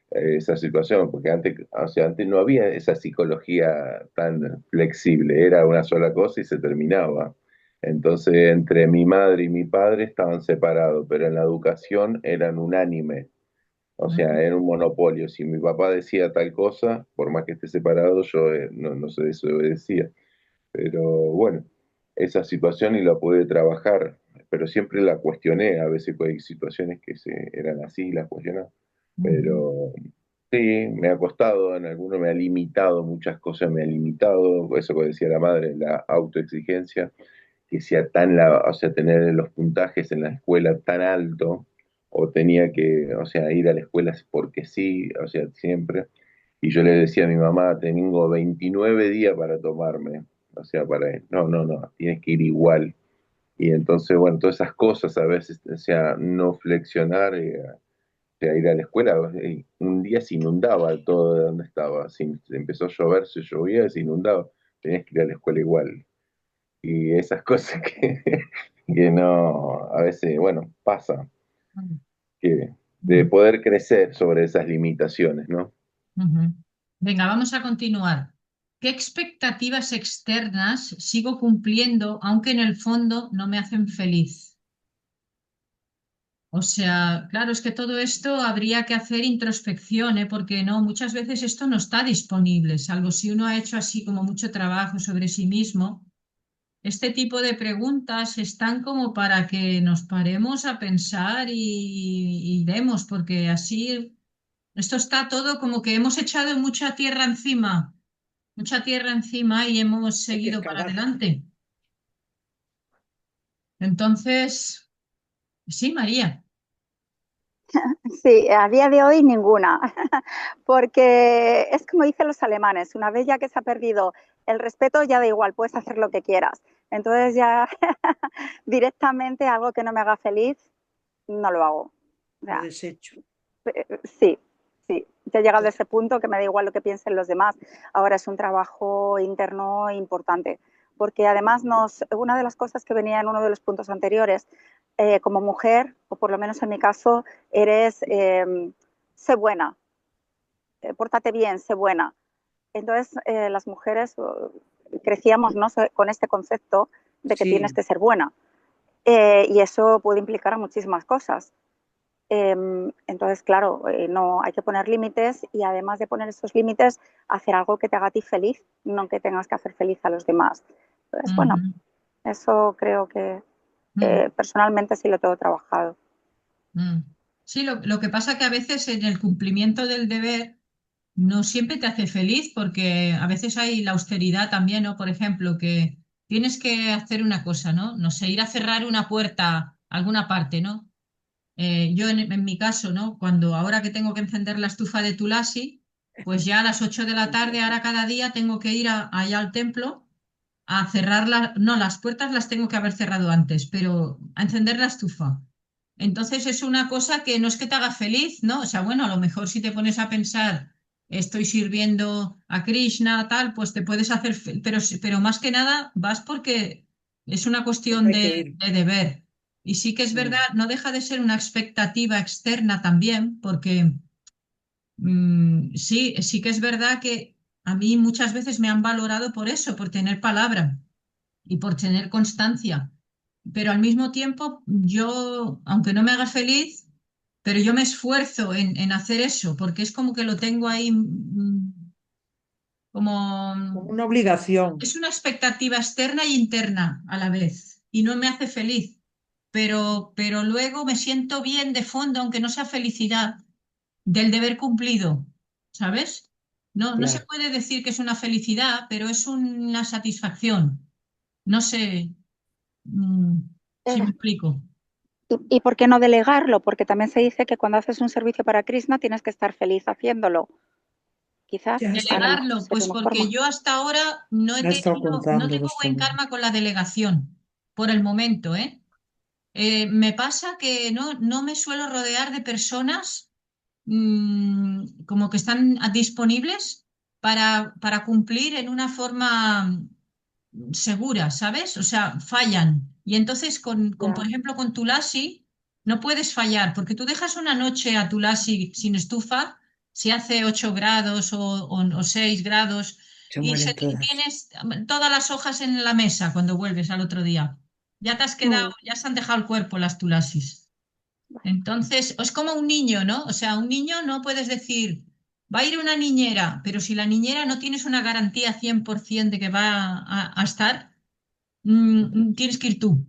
Speaker 2: esa situación, porque antes, o sea, antes no había esa psicología tan flexible, era una sola cosa y se terminaba. Entonces, entre mi madre y mi padre estaban separados, pero en la educación eran unánime. O sea, era un monopolio. Si mi papá decía tal cosa, por más que esté separado, yo no se desobedecía. Pero bueno, esa situación y la pude trabajar, pero siempre la cuestioné. A veces hay situaciones que eran así y las cuestioné.
Speaker 1: Ujú.
Speaker 2: Pero sí, me ha costado, en alguno me ha limitado, muchas cosas me ha limitado. Eso que decía la madre, la autoexigencia, que sea o sea, tener los puntajes en la escuela tan alto, o tenía que, o sea, ir a la escuela porque sí, o sea, siempre. Y yo le decía a mi mamá, tengo 29 días para tomarme, o sea, no, tienes que ir igual. Y entonces, bueno, todas esas cosas a veces, o sea, no flexionar, o sea, ir a la escuela, un día se inundaba todo de donde estaba, empezó a llover, se llovía, se inundaba, tenías que ir a la escuela igual. Y esas cosas que no, a veces, bueno, pasa, que de
Speaker 1: Ujú.
Speaker 2: poder crecer sobre esas limitaciones, ¿no?
Speaker 1: Ujú. Venga, vamos a continuar. ¿Qué expectativas externas sigo cumpliendo, aunque en el fondo no me hacen feliz? O sea, claro, es que todo esto habría que hacer introspección, ¿eh? Porque no, muchas veces esto no está disponible, salvo si uno ha hecho así como mucho trabajo sobre sí mismo. Este tipo de preguntas están como para que nos paremos a pensar y demos, porque así esto está todo como que hemos echado mucha tierra encima y hemos
Speaker 3: Hay que
Speaker 1: seguido para
Speaker 3: excavar.
Speaker 1: adelante. Entonces, sí, María.
Speaker 4: Sí, a día de hoy ninguna, porque es como dicen los alemanes, una vez ya que se ha perdido el respeto, ya da igual, puedes hacer lo que quieras. Entonces ya directamente algo que no me haga feliz, no lo hago. O
Speaker 3: Lo
Speaker 4: sea,
Speaker 3: desecho.
Speaker 4: sí, sí, ya he llegado a ese punto que me da igual lo que piensen los demás. Ahora es un trabajo interno importante, porque además una de las cosas que venía en uno de los puntos anteriores, como mujer, o por lo menos en mi caso, eres, sé buena, pórtate bien, sé buena. Entonces, las mujeres crecíamos, ¿no?, con este concepto de que tienes
Speaker 3: Sí,
Speaker 4: que ser buena. Y eso puede implicar a muchísimas cosas. Entonces, claro, no hay que poner límites y además de poner esos límites, hacer algo que te haga a ti feliz, no que tengas que hacer feliz a los demás. Entonces, bueno,
Speaker 1: Ujú,
Speaker 4: eso creo que
Speaker 1: mm,
Speaker 4: personalmente sí lo tengo trabajado.
Speaker 1: mm. Sí, lo que pasa que a veces en el cumplimiento del deber no siempre te hace feliz porque a veces hay la austeridad también, ¿no? Por ejemplo, que tienes que hacer una cosa, ¿no? No sé, ir a cerrar una puerta a alguna parte, ¿no? Yo en mi caso, ¿no? Cuando ahora que tengo que encender la estufa de Tulasi, pues ya a las 8 de la tarde, ahora cada día tengo que ir allá al templo a cerrar no, las puertas las tengo que haber cerrado antes, pero a encender la estufa. Entonces es una cosa que no es que te haga feliz, ¿no? O sea, bueno, a lo mejor si te pones a pensar, estoy sirviendo a Krishna, tal, pues te puedes hacer, pero más que nada vas porque es una
Speaker 3: porque
Speaker 1: cuestión
Speaker 3: hay que ir.
Speaker 1: de deber. Y sí que es verdad,
Speaker 3: Mm.
Speaker 1: no deja de ser una expectativa externa también, porque sí, sí que es verdad que a mí muchas veces me han valorado por eso, por tener palabra y por tener constancia. Pero al mismo tiempo, yo, aunque no me haga feliz, pero yo me esfuerzo en hacer eso, porque es como que lo tengo ahí, como
Speaker 3: Como una obligación.
Speaker 1: es una expectativa externa e interna a la vez, y no me hace feliz. Pero luego me siento bien de fondo, aunque no sea felicidad, del deber cumplido, ¿sabes? No, no se
Speaker 3: Claro.
Speaker 1: puede decir que es una felicidad, pero es una satisfacción. No sé, si me
Speaker 4: Eh,
Speaker 1: explico.
Speaker 4: y por qué no delegarlo? Porque también se dice que cuando haces un servicio para Krishna tienes que estar feliz haciéndolo. Quizás
Speaker 3: Ya
Speaker 4: a lo
Speaker 3: está.
Speaker 4: mejor
Speaker 1: Delegarlo,
Speaker 4: sería
Speaker 1: pues
Speaker 4: una
Speaker 1: porque
Speaker 4: forma.
Speaker 1: yo hasta ahora no he
Speaker 3: Me ha estado
Speaker 1: tenido, no
Speaker 3: contando
Speaker 1: tengo
Speaker 3: los
Speaker 1: buen
Speaker 3: caminos.
Speaker 1: karma con la delegación, por el momento, ¿eh? Me pasa que no me suelo rodear de personas como que están disponibles. para cumplir en una forma segura, ¿sabes? O sea, fallan. Y entonces, por
Speaker 4: Ya.
Speaker 1: ejemplo, con Tulasi, no puedes fallar, porque tú dejas una noche a Tulasi sin estufa, si hace 8 grados o 6 grados,
Speaker 3: Se
Speaker 1: y,
Speaker 3: mueren todas.
Speaker 1: tienes todas las hojas en la mesa cuando vuelves al otro día. Ya te has quedado,
Speaker 4: Mm,
Speaker 1: ya se han dejado el cuerpo las Tulasis. Entonces, es como un niño, ¿no? O sea, un niño no puedes decir, va a ir una niñera, pero si la niñera no tienes una garantía 100% de que va a estar, tienes que ir tú.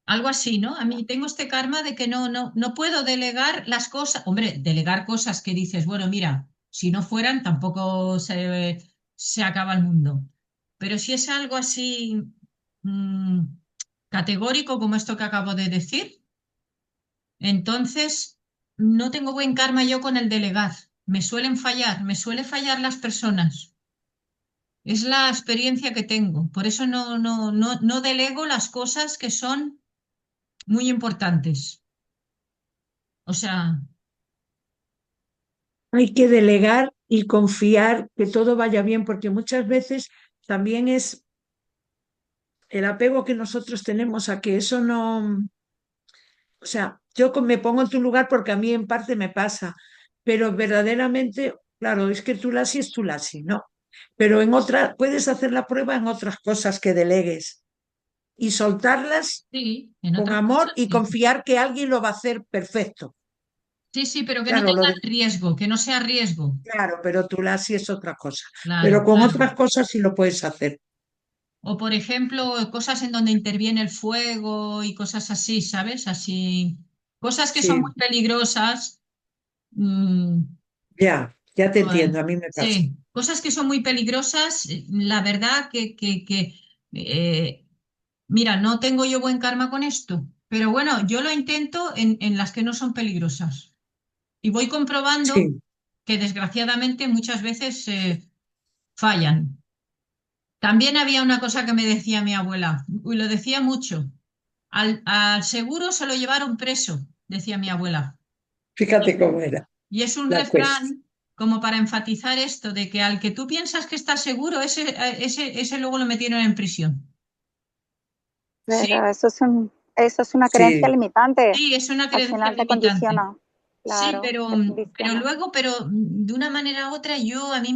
Speaker 1: Algo así, ¿no? A mí tengo este karma de que no puedo delegar las cosas. Hombre, delegar cosas que dices, bueno, mira, si no fueran, tampoco se acaba el mundo. Pero si es algo así mm, categórico como esto que acabo de decir, entonces no tengo buen karma yo con el delegar. Me suele fallar las personas. Es la experiencia que tengo. Por eso no delego las cosas que son muy importantes. O sea,
Speaker 3: Hay que delegar y confiar que todo vaya bien, porque muchas veces también es el apego que nosotros tenemos a que eso no, o sea, me pongo en tu lugar porque a mí en parte me pasa, pero verdaderamente, claro, es que tú Lasi es tu Lasi, ¿no? Pero en otra, puedes hacer la prueba en otras cosas que delegues y soltarlas
Speaker 1: sí, en
Speaker 3: con
Speaker 1: otras
Speaker 3: amor
Speaker 1: cosas
Speaker 3: y
Speaker 1: sí.
Speaker 3: confiar que alguien lo va a hacer perfecto.
Speaker 1: Sí, sí, pero que no
Speaker 3: Claro,
Speaker 1: tenga riesgo, que no sea riesgo.
Speaker 3: claro, pero tu Lasi es otra cosa. Pero
Speaker 1: Claro,
Speaker 3: con
Speaker 1: claro.
Speaker 3: otras cosas sí lo puedes hacer.
Speaker 1: O por ejemplo, cosas en donde interviene el fuego y cosas así, ¿sabes? Así, cosas que son muy
Speaker 3: Sí,
Speaker 1: peligrosas. mm,
Speaker 3: ya te
Speaker 1: Joder,
Speaker 3: entiendo, a mí me pasa.
Speaker 1: sí, cosas que son muy peligrosas, la verdad eh, mira, no tengo yo buen karma con esto, pero bueno, yo lo intento en las que no son peligrosas y voy comprobando
Speaker 3: Sí,
Speaker 1: que desgraciadamente muchas veces fallan. También había una cosa que me decía mi abuela, y lo decía mucho, al seguro se lo llevaron preso, decía mi abuela.
Speaker 3: fíjate cómo era
Speaker 1: Y es un
Speaker 3: la cuestión.
Speaker 1: refrán como para enfatizar esto, de que al que tú piensas que está seguro, ese luego lo metieron en prisión. Sí,
Speaker 4: pero eso es una creencia
Speaker 3: Sí,
Speaker 4: limitante.
Speaker 1: sí, es una
Speaker 4: Al
Speaker 1: creencia
Speaker 4: final te
Speaker 1: limitante.
Speaker 4: condiciona.
Speaker 1: Sí,
Speaker 4: Claro, te condiciona.
Speaker 1: pero de una manera u otra yo a mí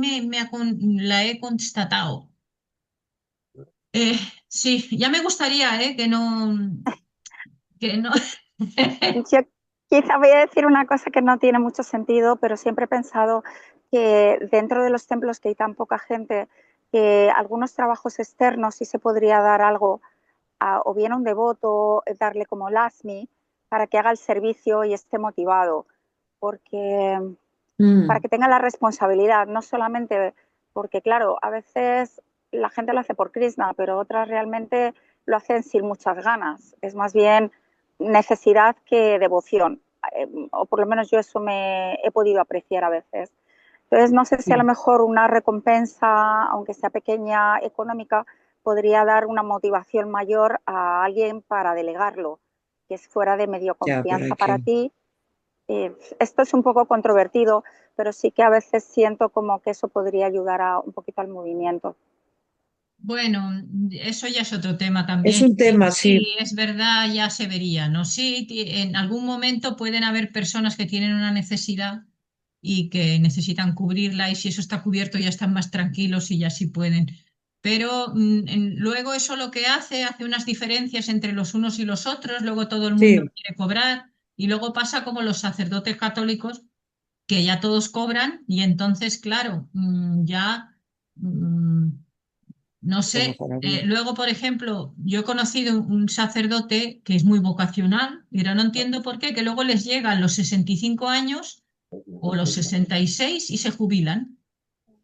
Speaker 1: la he constatado. Eh, sí, ya me gustaría, que no.
Speaker 4: Yo quizá voy a decir una cosa que no tiene mucho sentido, pero siempre he pensado que dentro de los templos que hay tan poca gente, que algunos trabajos externos sí se podría dar algo, o bien a un devoto, darle como lasmi, para que haga el servicio y esté motivado, porque para
Speaker 3: mm,
Speaker 4: que tenga la responsabilidad, no solamente porque, claro, a veces la gente lo hace por Krishna, pero otras realmente lo hacen sin muchas ganas. Es más bien necesidad que devoción, o por lo menos yo eso me he podido apreciar a veces. Entonces, no sé si a lo
Speaker 3: sí,
Speaker 4: mejor una recompensa, aunque sea pequeña, económica, podría dar una motivación mayor a alguien para delegarlo, que es fuera de medio
Speaker 3: ya, pero
Speaker 4: confianza
Speaker 3: hay
Speaker 4: para
Speaker 3: que.
Speaker 4: ti. Esto es un poco controvertido, pero sí que a veces siento como que eso podría ayudar a un poquito al movimiento.
Speaker 1: Bueno, eso ya es otro tema
Speaker 3: Es
Speaker 1: también.
Speaker 3: un
Speaker 1: Sí,
Speaker 3: tema, sí,
Speaker 1: sí, es verdad, ya se vería, ¿no? Sí, en algún momento pueden haber personas que tienen una necesidad y que necesitan cubrirla y si eso está cubierto ya están más tranquilos y ya sí pueden. Pero luego eso lo que hace unas diferencias entre los unos y los otros, luego todo el mundo
Speaker 3: sí,
Speaker 1: quiere cobrar y luego pasa como los sacerdotes católicos que ya todos cobran y entonces, claro, ya... mm, no
Speaker 3: a lo
Speaker 1: sé,
Speaker 3: mejor había.
Speaker 1: luego, por ejemplo, yo he conocido un sacerdote que es muy vocacional, pero no entiendo por qué, que luego les llegan los 65 años o los 66 y se jubilan.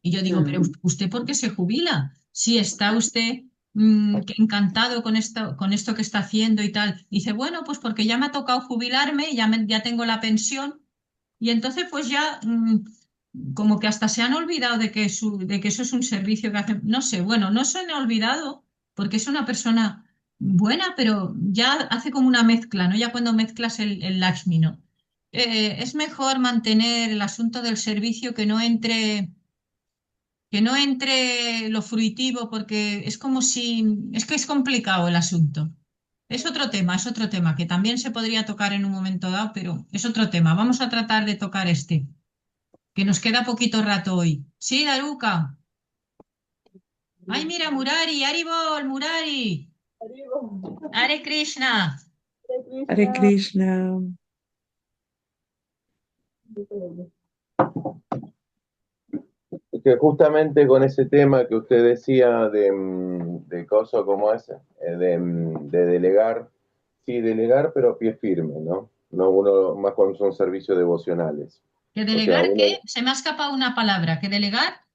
Speaker 1: Y yo digo, pero
Speaker 3: Mm,
Speaker 1: ¿usted por qué se jubila? Si está usted que encantado con esto que está haciendo y tal. Dice, bueno, pues porque ya me ha tocado jubilarme, ya tengo la pensión y entonces pues ya como que hasta se han olvidado de que eso es un servicio que hacen. No sé, bueno, no se han olvidado porque es una persona buena, pero ya hace como una mezcla, ¿no? Ya cuando mezclas el Lakshmi, ¿no? es mejor mantener el asunto del servicio que no entre lo fruitivo, porque es como si, es que es complicado el asunto. Es otro tema que también se podría tocar en un momento dado, pero es otro tema. Vamos a tratar de tocar este, que nos queda poquito rato hoy. Sí, Daruka. Ay, mira, Murari, Haribol, Murari. Hare Krishna.
Speaker 3: Hare Krishna.
Speaker 2: Que justamente con ese tema que usted decía de cosas como ese, de delegar, sí, delegar, pero a pie firme, ¿no? No uno, más cuando son servicios devocionales.
Speaker 1: ¿Que
Speaker 2: O sea,
Speaker 1: delegar
Speaker 2: uno
Speaker 1: qué? Se me ha escapado una palabra. ¿Que delegar?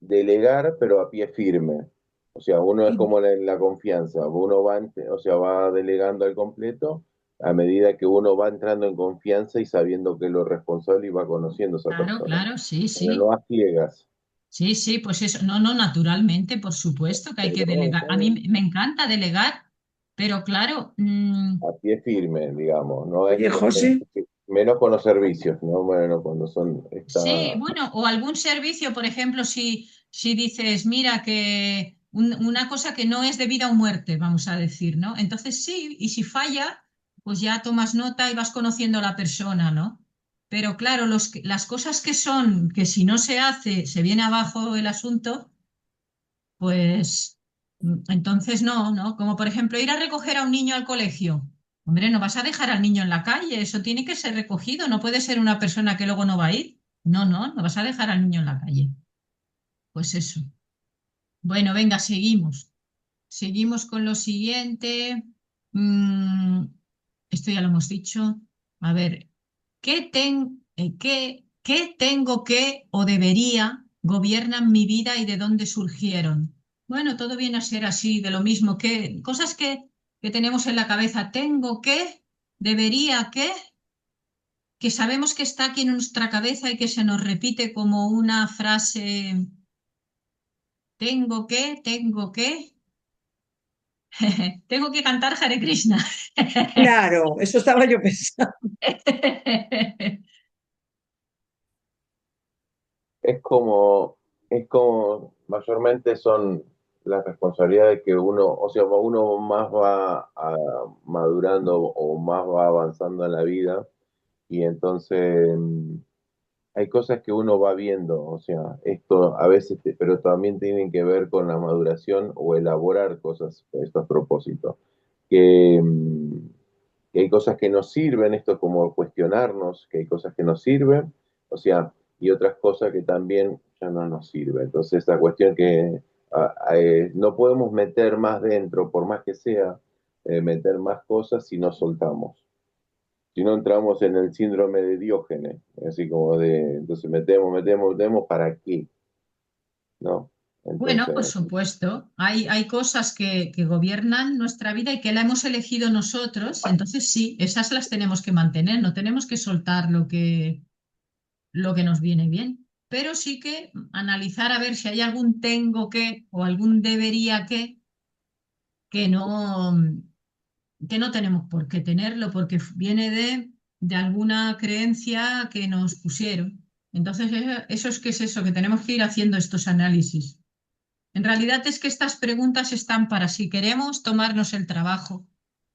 Speaker 2: delegar, pero a pie firme. O sea, uno es como la confianza, uno va, o sea, va delegando al completo a medida que uno va entrando en confianza y sabiendo que es lo responsable y va conociendo a esa
Speaker 1: Claro,
Speaker 2: persona.
Speaker 1: claro, sí,
Speaker 2: Pero no
Speaker 1: sí.
Speaker 2: a ciegas.
Speaker 1: Sí, sí, pues eso. No, no, naturalmente, por supuesto que hay que
Speaker 2: Pero
Speaker 1: delegar. A mí me encanta delegar, pero claro,
Speaker 2: a pie firme, digamos, no es
Speaker 3: Oye, José,
Speaker 2: menos con los servicios, ¿no? Bueno, cuando son
Speaker 1: sí,
Speaker 2: esta
Speaker 1: bueno, o algún servicio, por ejemplo, si dices, mira, que una cosa que no es de vida o muerte, vamos a decir, ¿no? Entonces sí, y si falla, pues ya tomas nota y vas conociendo a la persona, ¿no? Pero claro, las cosas que son, que si no se hace, se viene abajo el asunto, pues entonces no, ¿no? Como por ejemplo ir a recoger a un niño al colegio. Hombre, no vas a dejar al niño en la calle, eso tiene que ser recogido, no puede ser una persona que luego no va a ir. No, no, no vas a dejar al niño en la calle. Pues eso. Bueno, venga, seguimos. Seguimos con lo siguiente. Mm, esto ya lo hemos dicho. A ver, ¿qué tengo que o debería gobiernan mi vida y de dónde surgieron? Bueno, todo viene a ser así, de lo mismo, que cosas que tenemos en la cabeza. Tengo que, debería que sabemos que está aquí en nuestra cabeza y que se nos repite como una frase, tengo que, tengo que cantar Hare Krishna.
Speaker 3: claro, eso estaba yo pensando.
Speaker 2: es como mayormente son las responsabilidades que uno, o sea, uno más va madurando o más va avanzando en la vida y entonces hay cosas que uno va viendo, o sea, esto a veces, pero también tienen que ver con la maduración o elaborar cosas, estos propósitos, que, que hay cosas que nos sirven, esto como cuestionarnos, que hay cosas que nos sirven, o sea, y otras cosas que también ya no nos sirven. Entonces, esta cuestión que no podemos meter más dentro, por más que sea, meter más cosas si no soltamos. Si no entramos en el síndrome de Diógenes, así como de, entonces metemos, ¿para qué? ¿No?
Speaker 1: Bueno, por
Speaker 2: Entonces,
Speaker 1: supuesto, hay cosas que gobiernan nuestra vida y que la hemos elegido nosotros, entonces sí, esas las tenemos que mantener, no tenemos que soltar lo que nos viene bien, pero sí que analizar a ver si hay algún tengo que o algún debería que no, que no tenemos por qué tenerlo, porque viene de alguna creencia que nos pusieron. Entonces, eso es que es eso, que tenemos que ir haciendo estos análisis. En realidad es que estas preguntas están para si queremos tomarnos el trabajo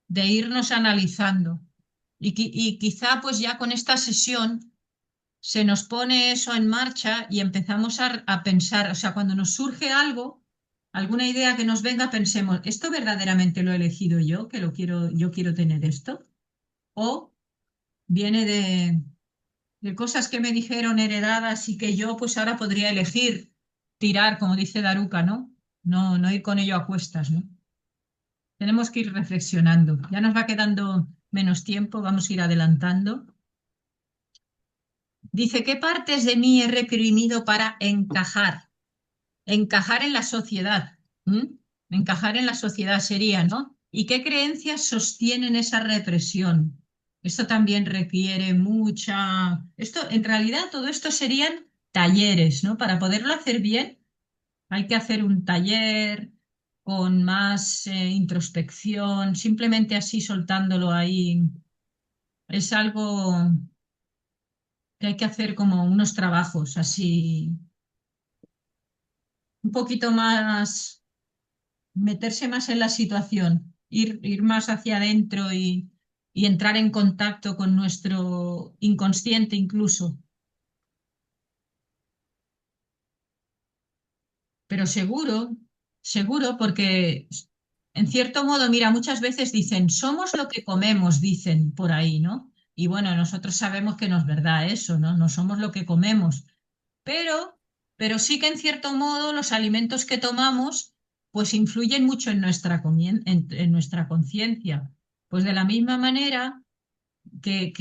Speaker 1: de irnos analizando. Y quizá pues ya con esta sesión se nos pone eso en marcha y empezamos a pensar, o sea, cuando nos surge algo, alguna idea que nos venga, pensemos, ¿esto verdaderamente lo he elegido yo, que yo quiero tener esto? ¿O viene de cosas que me dijeron heredadas y que yo pues ahora podría elegir tirar, como dice Daruka, ¿no? No, no ir con ello a cuestas, ¿no? Tenemos que ir reflexionando. Ya nos va quedando menos tiempo, vamos a ir adelantando. Dice, ¿qué partes de mí he reprimido para encajar? Encajar en la sociedad. ¿M? Encajar en la sociedad sería, ¿no? ¿Y qué creencias sostienen esa represión? Esto también requiere mucha... Esto, en realidad, todo esto serían talleres, ¿no? Para poderlo hacer bien, hay que hacer un taller con más introspección, simplemente así soltándolo ahí. Es algo que hay que hacer como unos trabajos así, un poquito más, meterse más en la situación, ir más hacia adentro y entrar en contacto con nuestro inconsciente incluso. Pero seguro, seguro, porque en cierto modo, mira, muchas veces dicen, somos lo que comemos, dicen por ahí, ¿no? Y bueno, nosotros sabemos que no es verdad eso, ¿no? No somos lo que comemos, pero, pero sí que en cierto modo los alimentos que tomamos, pues influyen mucho en nuestra, en nuestra conciencia. Pues de la misma manera que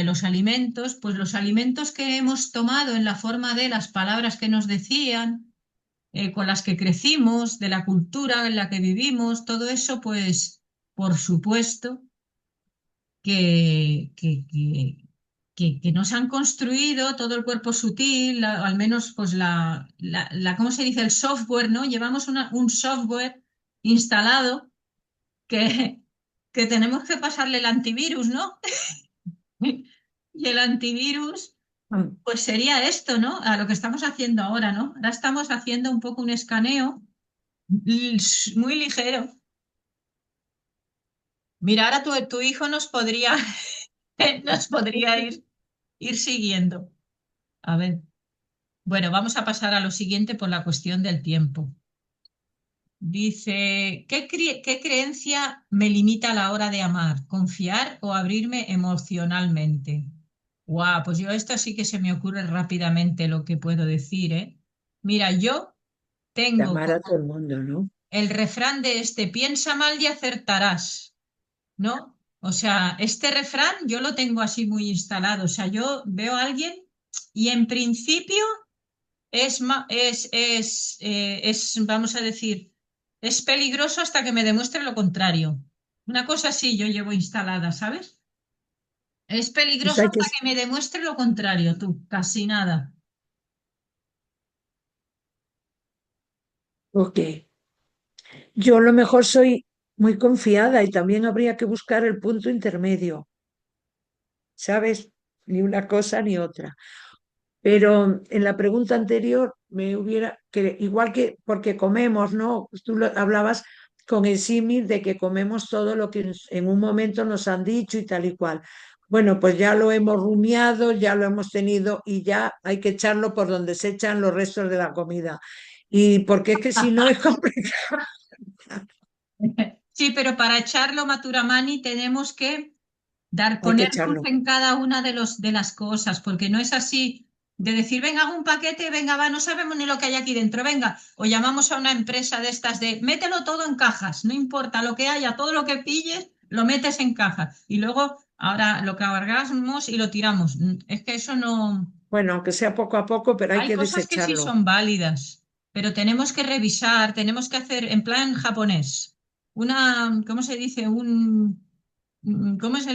Speaker 1: los alimentos, pues los alimentos que hemos tomado en la forma de las palabras que nos decían, con las que crecimos, de la cultura en la que vivimos, todo eso, pues, por supuesto, que, que, que, que nos han construido todo el cuerpo sutil, al menos, pues, ¿cómo se dice? El software, ¿no? Llevamos un software instalado que, que tenemos que pasarle el antivirus, ¿no? Y el antivirus,
Speaker 3: Mm.
Speaker 1: pues sería esto, ¿no? A lo que estamos haciendo ahora, ¿no? Ahora estamos haciendo un poco un escaneo muy ligero. Mira, ahora tu hijo nos podría, nos podría ir siguiendo. A ver, bueno, vamos a pasar a lo siguiente por la cuestión del tiempo. Dice, ¿qué creencia me limita a la hora de amar? ¿Confiar o abrirme emocionalmente? Guau, pues yo esto sí que se me ocurre rápidamente lo que puedo decir, ¿eh? Mira, yo tengo
Speaker 3: Llamar a todo
Speaker 1: como
Speaker 3: el mundo, ¿no?
Speaker 1: el refrán de piensa mal y acertarás, ¿no? O sea, este refrán yo lo tengo así muy instalado. O sea, yo veo a alguien y en principio vamos a decir, es peligroso hasta que me demuestre lo contrario. Una cosa así yo llevo instalada, ¿sabes? Es
Speaker 3: Pues
Speaker 1: peligroso
Speaker 3: hay que...
Speaker 1: hasta que me demuestre lo contrario, tú, casi nada.
Speaker 3: Ok. Yo a lo mejor soy muy confiada y también habría que buscar el punto intermedio, ¿sabes? Ni una cosa ni otra. Pero en la pregunta anterior me hubiera, que igual que porque comemos, ¿no? Pues hablabas con el símil de que comemos todo lo que en un momento nos han dicho y tal y cual. Bueno, pues ya lo hemos rumiado, ya lo hemos tenido y ya hay que echarlo por donde se echan los restos de la comida. Y porque es que si no es complicado,
Speaker 1: Sí, pero para echarlo Maturamani tenemos que
Speaker 3: hay que
Speaker 1: poner luz
Speaker 3: echarlo.
Speaker 1: en cada una de las cosas, porque no es así de decir, venga, hago un paquete, venga, va, no sabemos ni lo que hay aquí dentro, venga, o llamamos a una empresa de estas de, mételo todo en cajas, no importa lo que haya, todo lo que pilles, lo metes en caja y luego ahora lo cargamos y lo tiramos. Es que eso no...
Speaker 3: Bueno, aunque sea poco a poco, pero hay
Speaker 1: Hay
Speaker 3: que
Speaker 1: cosas que sí
Speaker 3: desecharlo.
Speaker 1: son válidas, pero tenemos que revisar, tenemos que hacer en plan japonés. ¿Cómo se dice? ¿Cómo es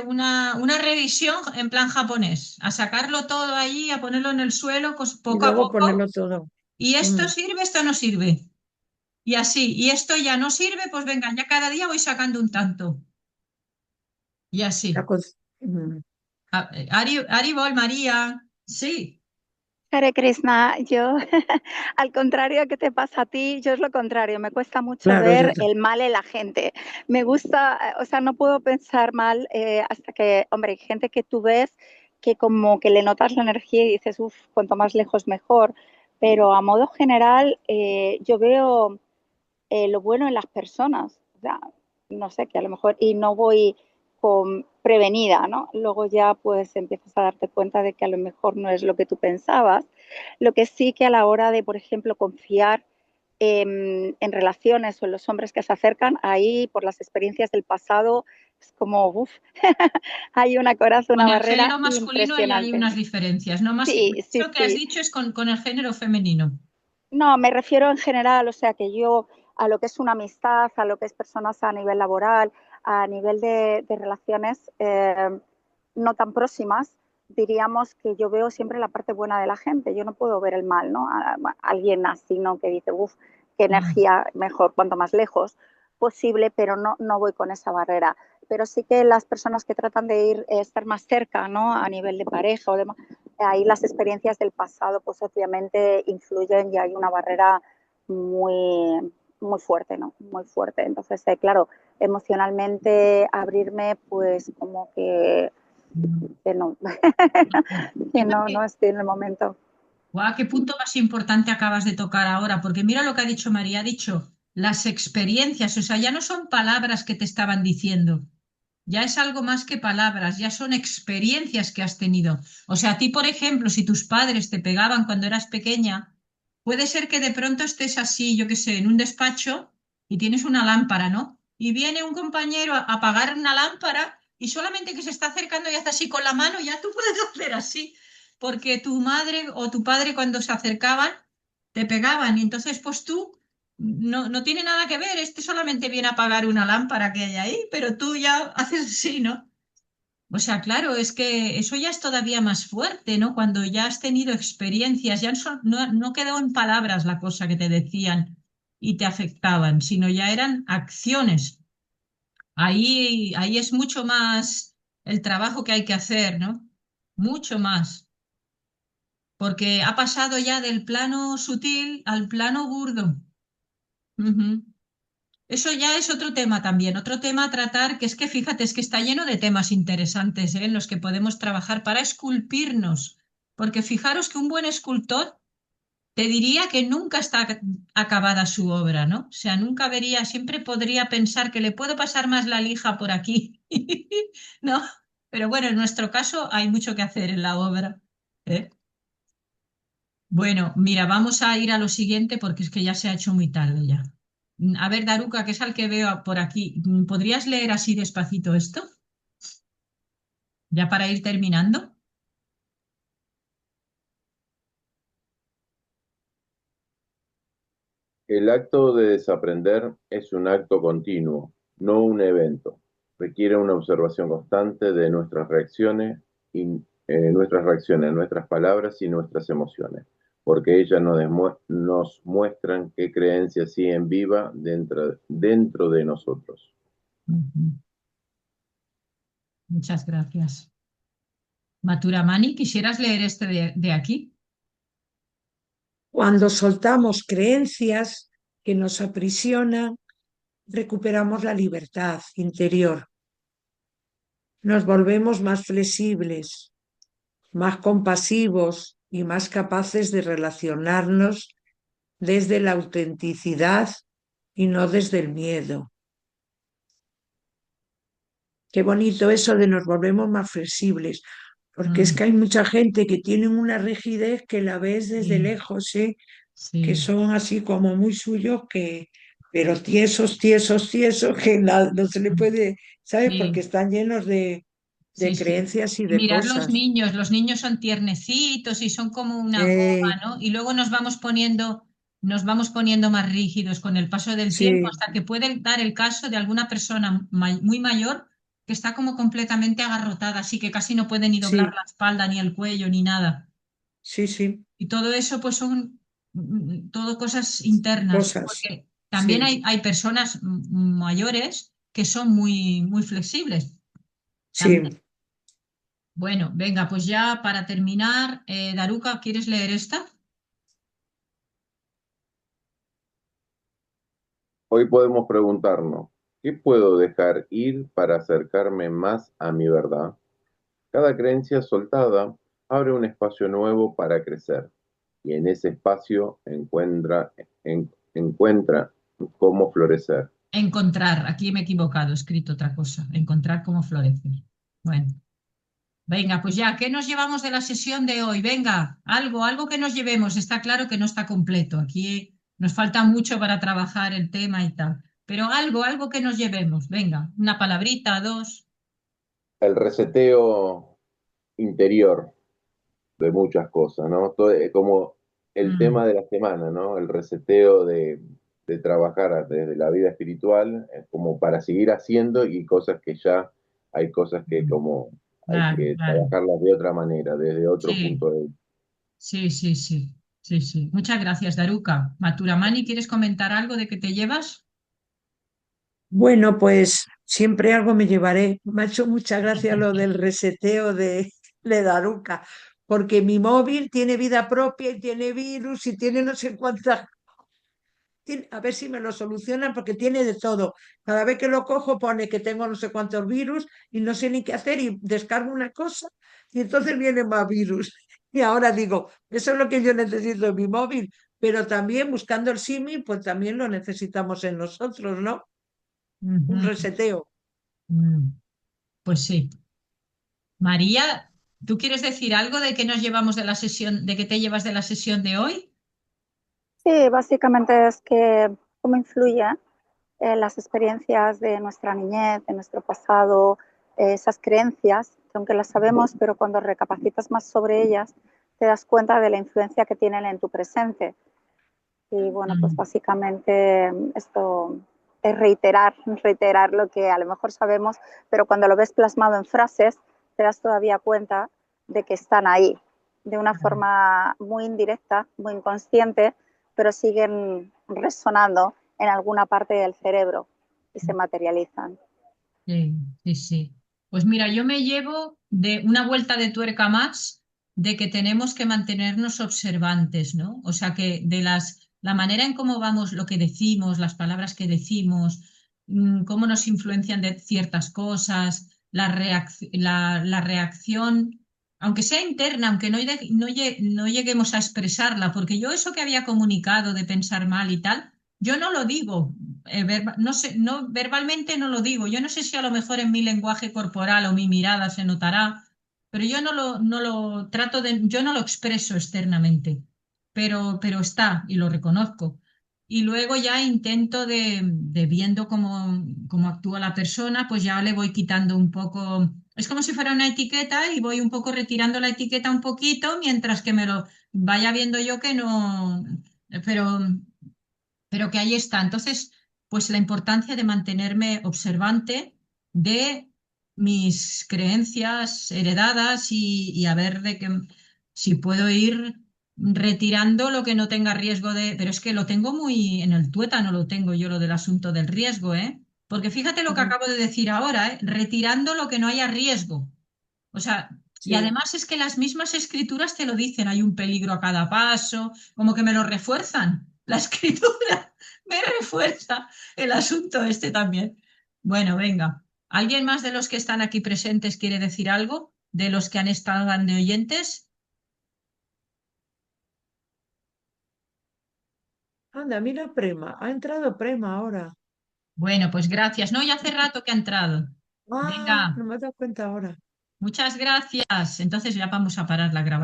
Speaker 1: una revisión en plan japonés, a sacarlo todo allí, a ponerlo en el suelo
Speaker 3: Y
Speaker 1: poco a
Speaker 3: luego
Speaker 1: poco,
Speaker 3: ponerlo todo.
Speaker 1: y esto
Speaker 3: Mm,
Speaker 1: sirve, esto no sirve, y así, y esto ya no sirve, pues venga, ya cada día voy sacando un tanto, y
Speaker 3: la
Speaker 1: así.
Speaker 3: con- mm.
Speaker 1: Aribol, María, sí.
Speaker 4: Hare Krishna, yo, al contrario que te pasa a ti, yo es lo contrario, me cuesta mucho
Speaker 3: Claro,
Speaker 4: ver el mal en la gente. Me gusta, o sea, no puedo pensar mal hasta que, hombre, hay gente que tú ves que como que le notas la energía y dices, uff, cuanto más lejos mejor, pero a modo general yo veo lo bueno en las personas. O sea, no sé, que a lo mejor, y no voy con prevenida, ¿no? Luego ya pues empiezas a darte cuenta de que a lo mejor no es lo que tú pensabas. Lo que sí que a la hora de, por ejemplo, confiar en relaciones o en los hombres que se acercan, ahí por las experiencias del pasado es como, uff, hay una coraza,
Speaker 1: Con
Speaker 4: una
Speaker 1: el
Speaker 4: barrera
Speaker 1: género masculino hay
Speaker 4: impresionante.
Speaker 1: unas diferencias, ¿no? Más,
Speaker 4: Sí, sí,
Speaker 1: eso que has
Speaker 4: sí.
Speaker 1: dicho es con el género femenino.
Speaker 4: No, me refiero en general, o sea, que yo a lo que es una amistad, a lo que es personas a nivel laboral, a nivel de relaciones no tan próximas, diríamos que yo veo siempre la parte buena de la gente. Yo no puedo ver el mal, ¿no? Alguien así, ¿no? Que dice, uff, qué
Speaker 1: Ah,
Speaker 4: energía mejor, cuanto más lejos posible, pero no voy con esa barrera. pero sí que las personas que tratan de ir, estar más cerca, ¿no? A nivel de pareja o demás, ahí las experiencias del pasado, pues obviamente influyen y hay una barrera muy, muy fuerte, ¿no? Muy fuerte. Entonces, claro, emocionalmente abrirme, pues como que no, que no,
Speaker 1: Fíjate,
Speaker 4: no estoy en el momento.
Speaker 1: guau, qué punto más importante acabas de tocar ahora, porque mira lo que ha dicho María, ha dicho las experiencias, o sea, ya no son palabras que te estaban diciendo, ya es algo más que palabras, ya son experiencias que has tenido. O sea, a ti, por ejemplo, si tus padres te pegaban cuando eras pequeña, puede ser que de pronto estés así, yo qué sé, en un despacho y tienes una lámpara, ¿no? Y viene un compañero a apagar una lámpara y solamente que se está acercando y hace así con la mano, ya tú puedes hacer así, porque tu madre o tu padre cuando se acercaban te pegaban y entonces pues tú no tiene nada que ver, este solamente viene a apagar una lámpara que hay ahí, pero tú ya haces así, ¿no? O sea, claro, es que eso ya es todavía más fuerte, ¿no? Cuando ya has tenido experiencias, ya no quedó en palabras la cosa que te decían y te afectaban, sino ya eran acciones. Ahí es mucho más el trabajo que hay que hacer, ¿no? Mucho más, porque ha pasado ya del plano sutil al plano burdo. Ujú. Eso ya es otro tema también, otro tema a tratar, que es que fíjate, es que está lleno de temas interesantes, ¿eh? En los que podemos trabajar para esculpirnos, porque fijaros que un buen escultor te diría que nunca está acabada su obra, ¿no? O sea, nunca vería, siempre podría pensar que le puedo pasar más la lija por aquí, ¿no? Pero bueno, en nuestro caso hay mucho que hacer en la obra, ¿eh? Bueno, mira, vamos a ir a lo siguiente porque es que ya se ha hecho muy tarde ya. A ver, Daruka, que es al que veo por aquí, ¿podrías leer así despacito esto? Ya para ir terminando.
Speaker 2: El acto de desaprender es un acto continuo, no un evento. Requiere una observación constante de nuestras reacciones, nuestras palabras y nuestras emociones, porque ellas nos muestran qué creencias siguen viva dentro de nosotros.
Speaker 1: Ujú. Muchas gracias. Maturamani, ¿quisieras leer este de aquí?
Speaker 3: Cuando soltamos creencias que nos aprisionan, recuperamos la libertad interior. Nos volvemos más flexibles, más compasivos y más capaces de relacionarnos desde la autenticidad y no desde el miedo. Qué bonito eso de nos volvemos más flexibles, porque es
Speaker 1: Mm,
Speaker 3: que hay mucha gente que tiene una rigidez que la ves desde
Speaker 1: sí,
Speaker 3: lejos, ¿eh? Que
Speaker 1: sí,
Speaker 3: son así como muy suyos, pero tiesos, tiesos, tiesos, que no se le
Speaker 1: mm,
Speaker 3: puede, ¿sabes? Porque
Speaker 1: sí,
Speaker 3: están llenos de
Speaker 1: sí, sí.
Speaker 3: creencias y
Speaker 1: Y
Speaker 3: de
Speaker 1: mirar
Speaker 3: cosas.
Speaker 1: los niños son tiernecitos y son como una goma,
Speaker 3: Eh,
Speaker 1: ¿no? Y luego nos vamos poniendo más rígidos con el paso del tiempo
Speaker 3: sí,
Speaker 1: hasta que puede dar el caso de alguna persona muy mayor que está como completamente agarrotada, así que casi no puede ni doblar
Speaker 3: sí,
Speaker 1: la espalda, ni el cuello, ni nada.
Speaker 3: sí, sí,
Speaker 1: Y todo eso pues son todo cosas internas,
Speaker 3: cosas,
Speaker 1: porque también
Speaker 3: sí,
Speaker 1: hay personas mayores que son muy flexibles. También.
Speaker 3: sí.
Speaker 1: Bueno, venga, pues ya para terminar, Daruka, ¿quieres leer esta?
Speaker 2: Hoy podemos preguntarnos, ¿qué puedo dejar ir para acercarme más a mi verdad? Cada creencia soltada abre un espacio nuevo para crecer y en ese espacio encuentra cómo florecer.
Speaker 1: Encontrar, aquí me he equivocado, he escrito otra cosa, encontrar cómo florecer. Bueno, venga, pues ya, ¿qué nos llevamos de la sesión de hoy? Venga, algo que nos llevemos. Está claro que no está completo. Aquí nos falta mucho para trabajar el tema y tal, pero algo que nos llevemos. Venga, una palabrita, dos.
Speaker 2: El reseteo interior de muchas cosas, ¿no? Como el
Speaker 1: Mm,
Speaker 2: tema de la semana, ¿no? El reseteo de trabajar desde la vida espiritual, como para seguir haciendo y cosas que ya hay cosas que
Speaker 1: mm,
Speaker 2: como hay
Speaker 1: claro,
Speaker 2: que
Speaker 1: claro.
Speaker 2: trabajarlas de otra manera, desde otro
Speaker 1: Sí,
Speaker 2: punto de vista.
Speaker 1: sí, sí, sí, sí, sí. Muchas gracias, Daruka. Maturamani, ¿quieres comentar algo de que te llevas?
Speaker 3: Bueno, pues siempre algo me llevaré. Me ha hecho mucha gracia lo del reseteo de Daruca, porque mi móvil tiene vida propia y tiene virus y tiene no sé cuántas. A ver si me lo solucionan porque tiene de todo. Cada vez que lo cojo pone que tengo no sé cuántos virus y no sé ni qué hacer y descargo una cosa y entonces viene más virus. Y ahora digo, eso es lo que yo necesito en mi móvil, pero también buscando el símil, pues también lo necesitamos en nosotros, ¿no? Un
Speaker 1: Ujú,
Speaker 3: reseteo.
Speaker 1: mm, pues sí. María, ¿tú quieres decir algo de qué nos llevamos de la sesión, de qué te llevas de la sesión de hoy?
Speaker 4: Sí, básicamente es que cómo influye las experiencias de nuestra niñez, de nuestro pasado, esas creencias, que aunque las sabemos, pero cuando recapacitas más sobre ellas, te das cuenta de la influencia que tienen en tu presente. Y bueno, pues
Speaker 1: Mm,
Speaker 4: básicamente esto es reiterar lo que a lo mejor sabemos, pero cuando lo ves plasmado en frases, te das todavía cuenta de que están ahí, de una forma muy indirecta, muy inconsciente, pero siguen resonando en alguna parte del cerebro y se materializan.
Speaker 1: sí, sí, sí. Pues mira, yo me llevo de una vuelta de tuerca más de que tenemos que mantenernos observantes, ¿no? O sea, que de la manera en cómo vamos, lo que decimos, las palabras que decimos, cómo nos influencian de ciertas cosas, la reacción, aunque sea interna, aunque no lleguemos a expresarla, porque yo eso que había comunicado de pensar mal y tal, yo no lo digo, no sé, no, verbalmente no lo digo. Yo no sé si a lo mejor en mi lenguaje corporal o mi mirada se notará, pero yo no lo trato de, yo no lo expreso externamente, pero está y lo reconozco. Y luego ya intento de viendo cómo actúa la persona, pues ya le voy quitando un poco. Es como si fuera una etiqueta y voy un poco retirando la etiqueta un poquito mientras que me lo vaya viendo yo que no. Pero pero que ahí está. Entonces, pues la importancia de mantenerme observante de mis creencias heredadas y a ver de que si puedo ir retirando lo que no tenga riesgo de, pero es que lo tengo muy en el tuétano, lo tengo yo lo del asunto del riesgo, ¿eh? Porque fíjate lo que acabo de decir ahora, ¿eh? Retirando lo que no haya riesgo. O sea, y
Speaker 3: Sí.
Speaker 1: además es que las mismas escrituras te lo dicen, hay un peligro a cada paso, como que me lo refuerzan. La escritura me refuerza el asunto este también. Bueno, venga. ¿Alguien más de los que están aquí presentes quiere decir algo? ¿De los que han estado de oyentes?
Speaker 3: Anda, mira Prema. Ha entrado Prema ahora.
Speaker 1: Bueno, pues gracias. No, ya hace rato que ha entrado.
Speaker 3: Ah,
Speaker 1: Venga,
Speaker 3: no me he dado cuenta ahora.
Speaker 1: muchas gracias. Entonces ya vamos a parar la grabación.